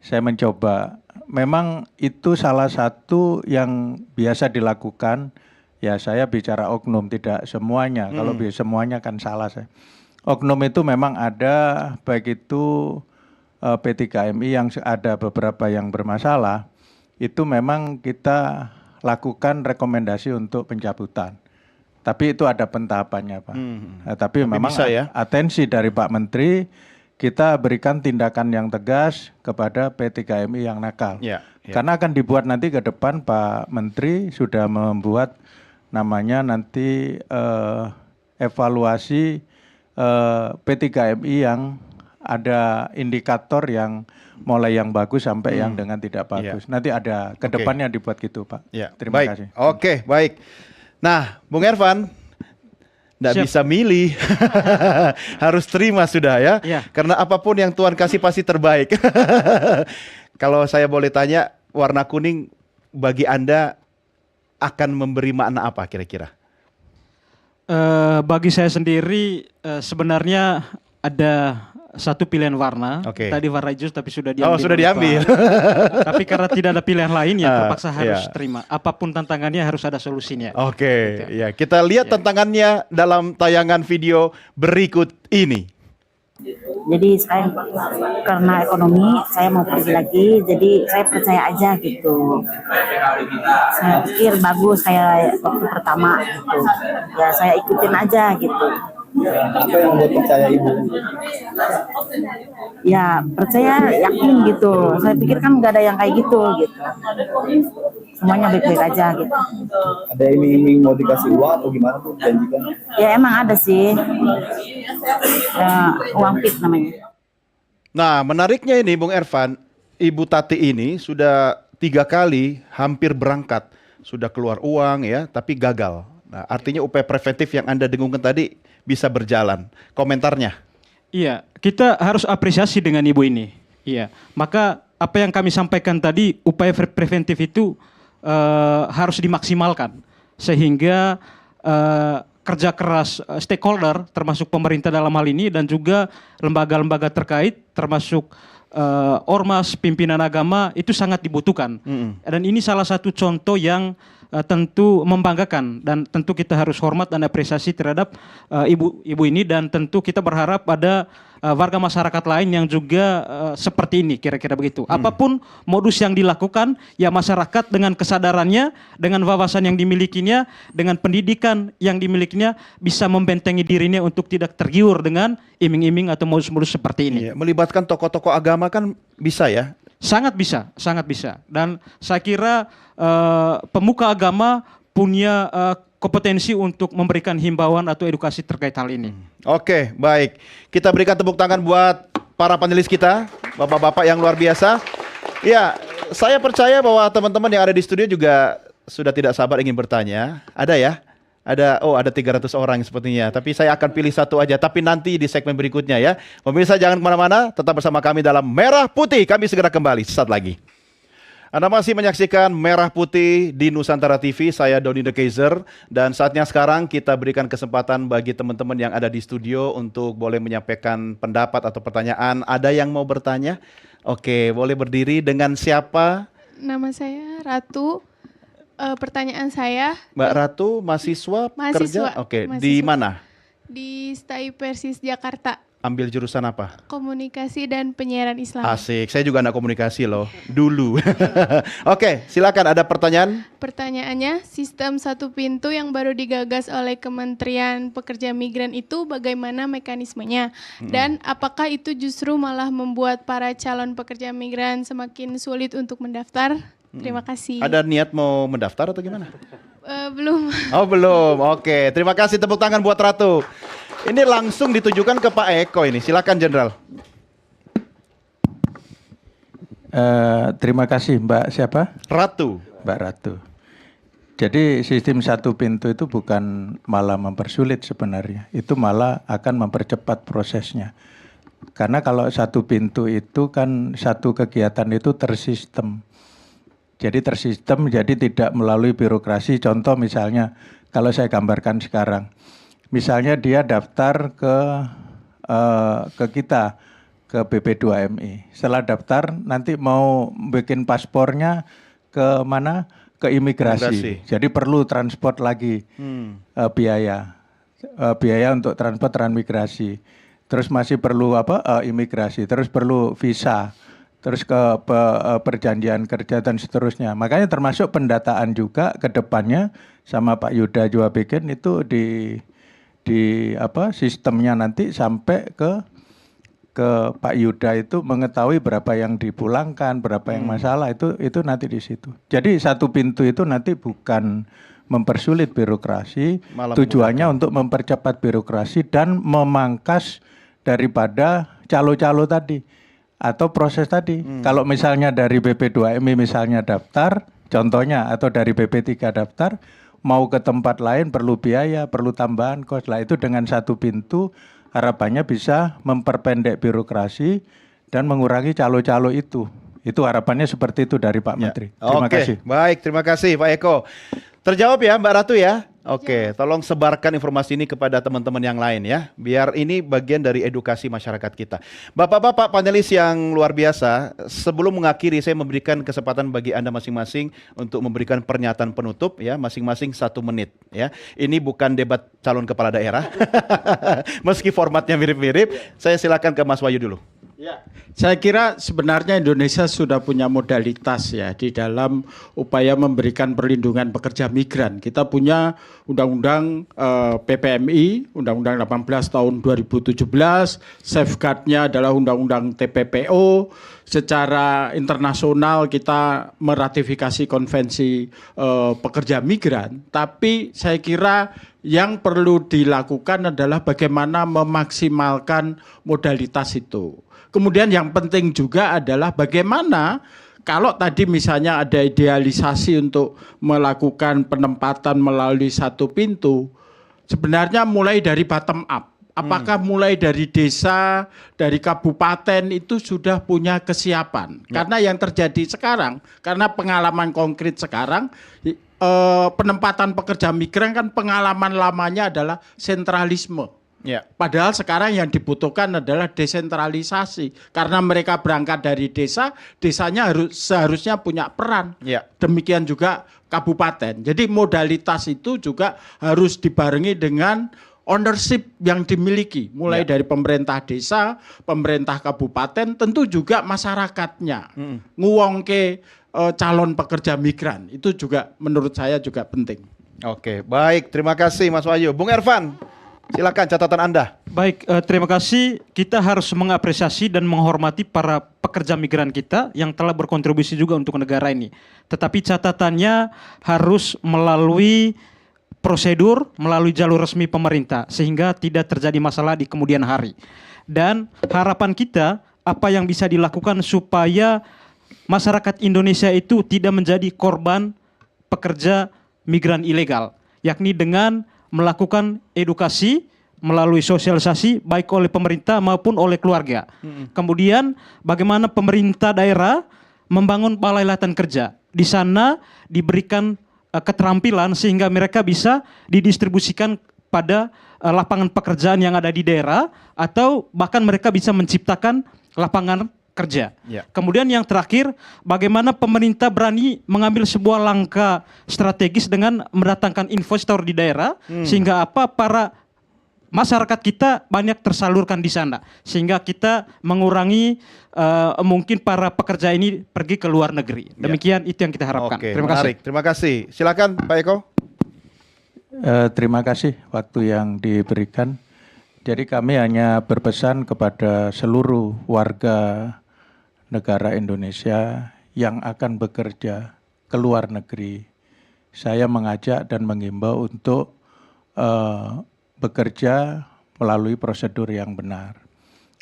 saya mencoba, memang itu salah satu yang biasa dilakukan, ya saya bicara oknum, tidak semuanya, kalau semuanya kan salah saya. Oknum itu memang ada, baik itu P3MI yang ada beberapa yang bermasalah, itu memang kita lakukan rekomendasi untuk pencabutan. Tapi itu ada pentahapannya Pak. Tapi memang atensi dari Pak Menteri, kita berikan tindakan yang tegas kepada P3MI yang nakal. Karena akan dibuat nanti ke depan Pak Menteri sudah membuat namanya nanti evaluasi P3MI yang ada indikator yang mulai yang bagus sampai yang dengan tidak bagus. Nanti ada ke depannya dibuat gitu Pak. Terima kasih. Oke, baik. Nah, Bung Ervan, nggak bisa milih, harus terima sudah ya. Karena apapun yang Tuhan kasih pasti terbaik. Kalau saya boleh tanya, warna kuning bagi Anda akan memberi makna apa kira-kira? Bagi saya sendiri sebenarnya ada satu pilihan warna. Tadi warna hijau tapi sudah diambil. Oh, sudah diambil. Tapi karena tidak ada pilihan lain ya terpaksa harus terima. Apapun tantangannya harus ada solusinya. Gitu. Ya, kita lihat tantangannya dalam tayangan video berikut ini. Jadi saya karena ekonomi saya mau pergi lagi, jadi saya percaya aja gitu. Saya pikir bagus kayak waktu pertama gitu. Ya saya ikutin aja gitu. Apa yang membuat percaya Ibu? Ya percaya, yakin gitu. Saya pikir kan nggak ada yang kayak gitu. Semuanya baik-baik aja gitu. Ada iming-iming mau dikasih uang atau gimana tuh janjikan? Ya emang ada sih. Ya, uang pit namanya. Nah menariknya ini Bung Ervan, Ibu Tati ini sudah 3 kali hampir berangkat. Sudah keluar uang ya, tapi gagal. Nah artinya upaya preventif yang Anda dengungkan tadi bisa berjalan. Komentarnya? Iya, kita harus apresiasi dengan Ibu ini. Iya, maka apa yang kami sampaikan tadi, upaya preventif itu harus dimaksimalkan. Sehingga kerja keras stakeholder, termasuk pemerintah dalam hal ini, dan juga lembaga-lembaga terkait, termasuk ormas, pimpinan agama, itu sangat dibutuhkan. Dan ini salah satu contoh yang tentu membanggakan, dan tentu kita harus hormat dan apresiasi terhadap ibu ini, dan tentu kita berharap ada warga masyarakat lain yang juga seperti ini, kira-kira begitu. Apapun modus yang dilakukan, ya masyarakat dengan kesadarannya, dengan wawasan yang dimilikinya, dengan pendidikan yang dimilikinya, bisa membentengi dirinya untuk tidak tergiur dengan iming-iming atau modus-modus seperti ini. Melibatkan tokoh-tokoh agama kan bisa ya? Sangat bisa, sangat bisa. Dan saya kira pemuka agama punya kompetensi untuk memberikan himbauan atau edukasi terkait hal ini. Oke, baik. Kita berikan tepuk tangan buat para panelis kita, bapak-bapak yang luar biasa. Ya, saya percaya bahwa teman-teman yang ada di studio juga sudah tidak sabar ingin bertanya. Ada ya? Ada 300 orang sepertinya. Tapi saya akan pilih satu aja. Tapi nanti di segmen berikutnya ya. Pemirsa jangan kemana-mana. Tetap bersama kami dalam Merah Putih. Kami segera kembali sesaat lagi. Anda masih menyaksikan Merah Putih di Nusantara TV. Saya Doni The Kaiser. Dan saatnya sekarang kita berikan kesempatan bagi teman-teman yang ada di studio untuk boleh menyampaikan pendapat atau pertanyaan. Ada yang mau bertanya? Oke, boleh berdiri. Dengan siapa? Nama saya Ratu. Pertanyaan saya, Mbak Ratu, mahasiswa kerja? Oke, di mana? Di STAI Persis Jakarta. ambil jurusan apa? Komunikasi dan penyiaran Islam. Asik, saya juga anak komunikasi loh, dulu. Oke, silakan ada pertanyaan? Pertanyaannya, sistem satu pintu yang baru digagas oleh Kementerian Pekerja Migran itu bagaimana mekanismenya? Dan apakah itu justru malah membuat para calon pekerja migran semakin sulit untuk mendaftar? Terima kasih. Ada niat mau mendaftar atau gimana? Belum. Oh belum, oke. Terima kasih, tepuk tangan buat Ratu. Ini langsung ditujukan ke Pak Eko ini, silakan Jenderal. Terima kasih Mbak siapa? Ratu. Mbak Ratu. Jadi sistem satu pintu itu bukan malah mempersulit sebenarnya, itu malah akan mempercepat prosesnya. Karena kalau satu pintu itu kan satu kegiatan itu tersistem. Jadi tersistem, jadi tidak melalui birokrasi. Contoh misalnya, kalau saya gambarkan sekarang, misalnya dia daftar ke kita, ke BP2MI. Setelah daftar, nanti mau bikin paspornya ke mana? Ke imigrasi. Jadi perlu transport lagi, biaya untuk transport transmigrasi. Terus masih perlu imigrasi, terus perlu visa. Terus ke perjanjian kerja dan seterusnya. Makanya termasuk pendataan juga ke depannya sama Pak Yuda juga bikin itu di sistemnya nanti sampai ke Pak Yuda itu mengetahui berapa yang dipulangkan, berapa yang masalah itu nanti di situ. Jadi satu pintu itu nanti bukan mempersulit birokrasi, tujuannya untuk mempercepat birokrasi dan memangkas daripada calo-calo tadi. Atau proses tadi, kalau misalnya dari BP2MI misalnya daftar, contohnya, atau dari BP3 daftar, mau ke tempat lain perlu biaya, perlu tambahan kos. Lah itu dengan satu pintu harapannya bisa memperpendek birokrasi dan mengurangi calo-calo itu. Itu harapannya seperti itu dari Pak Menteri. Terima kasih. Baik, terima kasih Pak Eko. Terjawab ya Mbak Ratu ya? Oke, tolong sebarkan informasi ini kepada teman-teman yang lain ya, biar ini bagian dari edukasi masyarakat kita. Bapak-bapak panelis yang luar biasa, sebelum mengakhiri saya memberikan kesempatan bagi Anda masing-masing untuk memberikan pernyataan penutup ya, masing-masing 1 menit ya. Ini bukan debat calon kepala daerah, meski formatnya mirip-mirip. Saya silakan ke Mas Wahyu dulu. Ya, saya kira sebenarnya Indonesia sudah punya modalitas ya di dalam upaya memberikan perlindungan pekerja migran. Kita punya Undang-Undang PPMI, Undang-Undang 18 tahun 2017, safeguard-nya adalah Undang-Undang TPPO. Secara internasional kita meratifikasi konvensi pekerja migran, tapi saya kira yang perlu dilakukan adalah bagaimana memaksimalkan modalitas itu. Kemudian yang penting juga adalah bagaimana kalau tadi misalnya ada idealisasi untuk melakukan penempatan melalui satu pintu, sebenarnya mulai dari bottom up. Apakah mulai dari desa, dari kabupaten itu sudah punya kesiapan? Karena yang terjadi sekarang, karena pengalaman konkret sekarang, penempatan pekerja migran kan pengalaman lamanya adalah sentralisme. Padahal sekarang yang dibutuhkan adalah desentralisasi. Karena mereka berangkat dari desa, desanya seharusnya punya peran. Demikian juga kabupaten. Jadi modalitas itu juga harus dibarengi dengan ownership yang dimiliki. Mulai dari pemerintah desa, pemerintah kabupaten, tentu juga masyarakatnya. Nguwongke calon pekerja migran. Itu juga menurut saya juga penting. Oke, baik. Terima kasih Mas Wahyu. Bung Ervan, silakan catatan Anda. Baik, terima kasih. Kita harus mengapresiasi dan menghormati para pekerja migran kita yang telah berkontribusi juga untuk negara ini. Tetapi catatannya harus melalui prosedur, melalui jalur resmi pemerintah, sehingga tidak terjadi masalah di kemudian hari. Dan harapan kita, apa yang bisa dilakukan supaya masyarakat Indonesia itu tidak menjadi korban pekerja migran ilegal, yakni dengan melakukan edukasi melalui sosialisasi baik oleh pemerintah maupun oleh keluarga. Kemudian bagaimana pemerintah daerah membangun balai latihan kerja. Di sana diberikan keterampilan sehingga mereka bisa didistribusikan pada lapangan pekerjaan yang ada di daerah atau bahkan mereka bisa menciptakan lapangan kerja. Kemudian yang terakhir, bagaimana pemerintah berani mengambil sebuah langkah strategis dengan mendatangkan investor di daerah sehingga para masyarakat kita banyak tersalurkan di sana, sehingga kita mengurangi mungkin para pekerja ini pergi ke luar negeri. Demikian itu yang kita harapkan. Oke, Terima kasih. menarik. Terima kasih. Silakan Pak Eko. Terima kasih waktu yang diberikan. Jadi kami hanya berpesan kepada seluruh warga negara Indonesia yang akan bekerja ke luar negeri. Saya mengajak dan mengimbau untuk bekerja melalui prosedur yang benar.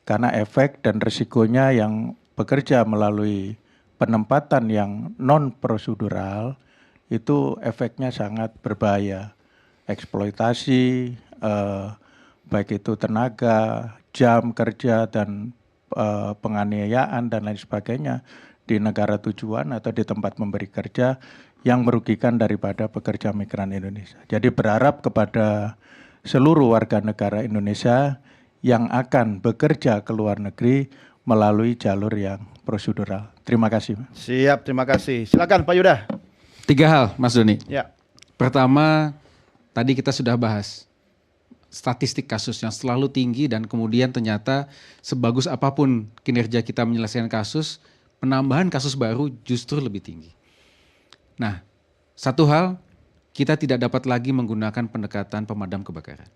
Karena efek dan risikonya yang bekerja melalui penempatan yang non-prosedural itu efeknya sangat berbahaya. Eksploitasi, baik itu tenaga, jam kerja, dan penganiayaan dan lain sebagainya di negara tujuan atau di tempat memberi kerja yang merugikan daripada pekerja migran Indonesia. Jadi berharap kepada seluruh warga negara Indonesia yang akan bekerja ke luar negeri melalui jalur yang prosedural. Terima kasih. Siap, terima kasih. Silakan Pak Yuda. 3 hal Mas Doni. Ya. Pertama, tadi kita sudah bahas statistik kasus yang selalu tinggi dan kemudian ternyata sebagus apapun kinerja kita menyelesaikan kasus, penambahan kasus baru justru lebih tinggi. Nah, satu hal, kita tidak dapat lagi menggunakan pendekatan pemadam kebakaran.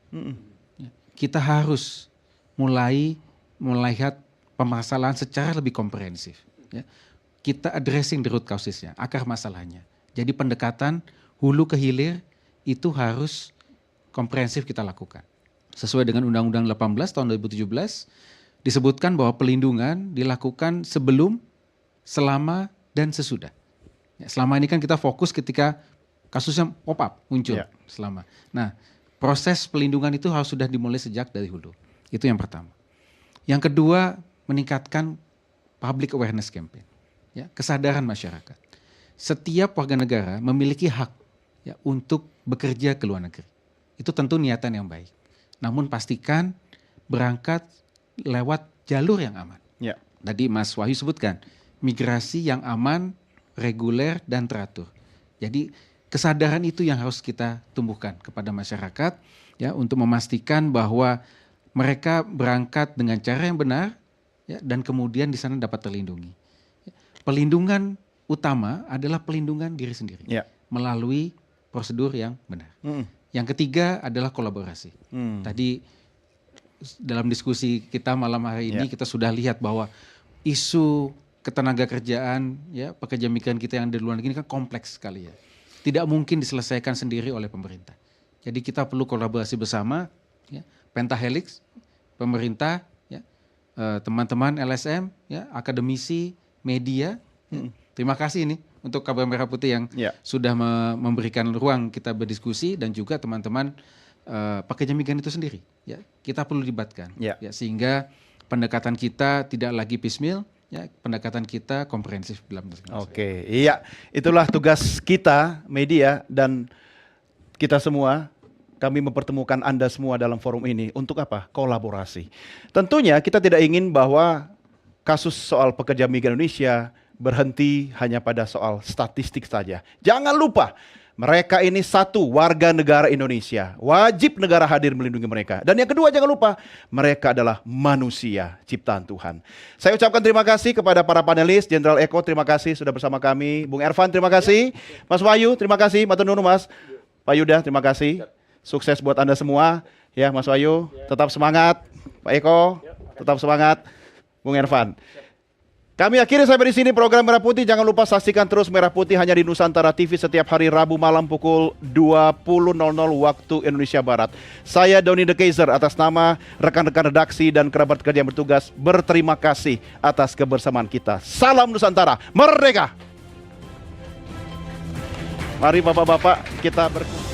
Kita harus mulai melihat permasalahan secara lebih komprehensif. Kita addressing the root causesnya, akar masalahnya. Jadi pendekatan hulu ke hilir itu harus komprehensif kita lakukan. Sesuai dengan Undang-Undang 18 tahun 2017, disebutkan bahwa pelindungan dilakukan sebelum, selama, dan sesudah. Selama ini kan kita fokus ketika kasusnya pop up, muncul selama. Nah, proses pelindungan itu harus sudah dimulai sejak dari hulu. Itu yang pertama. Yang kedua, meningkatkan public awareness campaign. Kesadaran masyarakat. Setiap warga negara memiliki hak untuk bekerja ke luar negeri. Itu tentu niatan yang baik. Namun pastikan berangkat lewat jalur yang aman. Tadi Mas Wahyu sebutkan, migrasi yang aman, reguler, dan teratur. Jadi kesadaran itu yang harus kita tumbuhkan kepada masyarakat untuk memastikan bahwa mereka berangkat dengan cara yang benar dan kemudian di sana dapat terlindungi. Pelindungan utama adalah pelindungan diri sendiri melalui prosedur yang benar. Yang ketiga adalah kolaborasi. Tadi dalam diskusi kita malam hari ini kita sudah lihat bahwa isu ketenaga kerjaan, pekerja migran kita yang di luar negeri ini kan kompleks sekali ya. Tidak mungkin diselesaikan sendiri oleh pemerintah. Jadi kita perlu kolaborasi bersama, Pentahelix, pemerintah, teman-teman LSM, akademisi, media. Terima kasih ini untuk Kabar Merah Putih yang sudah memberikan ruang kita berdiskusi dan juga teman-teman pekerja migran itu sendiri. Kita perlu libatkan sehingga pendekatan kita tidak lagi piecemeal, pendekatan kita komprehensif dalam Oke, iya, itulah tugas kita media dan kita semua. Kami mempertemukan Anda semua dalam forum ini untuk apa? Kolaborasi. Tentunya kita tidak ingin bahwa kasus soal pekerja migran Indonesia berhenti hanya pada soal statistik saja. Jangan lupa, mereka ini satu warga negara Indonesia. Wajib negara hadir melindungi mereka. Dan yang kedua jangan lupa, mereka adalah manusia ciptaan Tuhan. Saya ucapkan terima kasih kepada para panelis. Jenderal Eko terima kasih sudah bersama kami. Bung Ervan terima kasih. Mas Wahyu terima kasih. Matur nuwun Mas. Pak Yuda terima kasih. Sukses buat Anda semua. Ya Mas Wahyu, tetap semangat. Pak Eko, tetap semangat. Bung Ervan. Kami akhiri sampai di sini program Merah Putih. Jangan lupa saksikan terus Merah Putih hanya di Nusantara TV setiap hari Rabu malam pukul 20.00 waktu Indonesia Barat. Saya Doni The Kaiser atas nama rekan-rekan redaksi dan kerabat kerja yang bertugas berterima kasih atas kebersamaan kita. Salam Nusantara, merdeka! Mari Bapak-bapak kita berkumpul.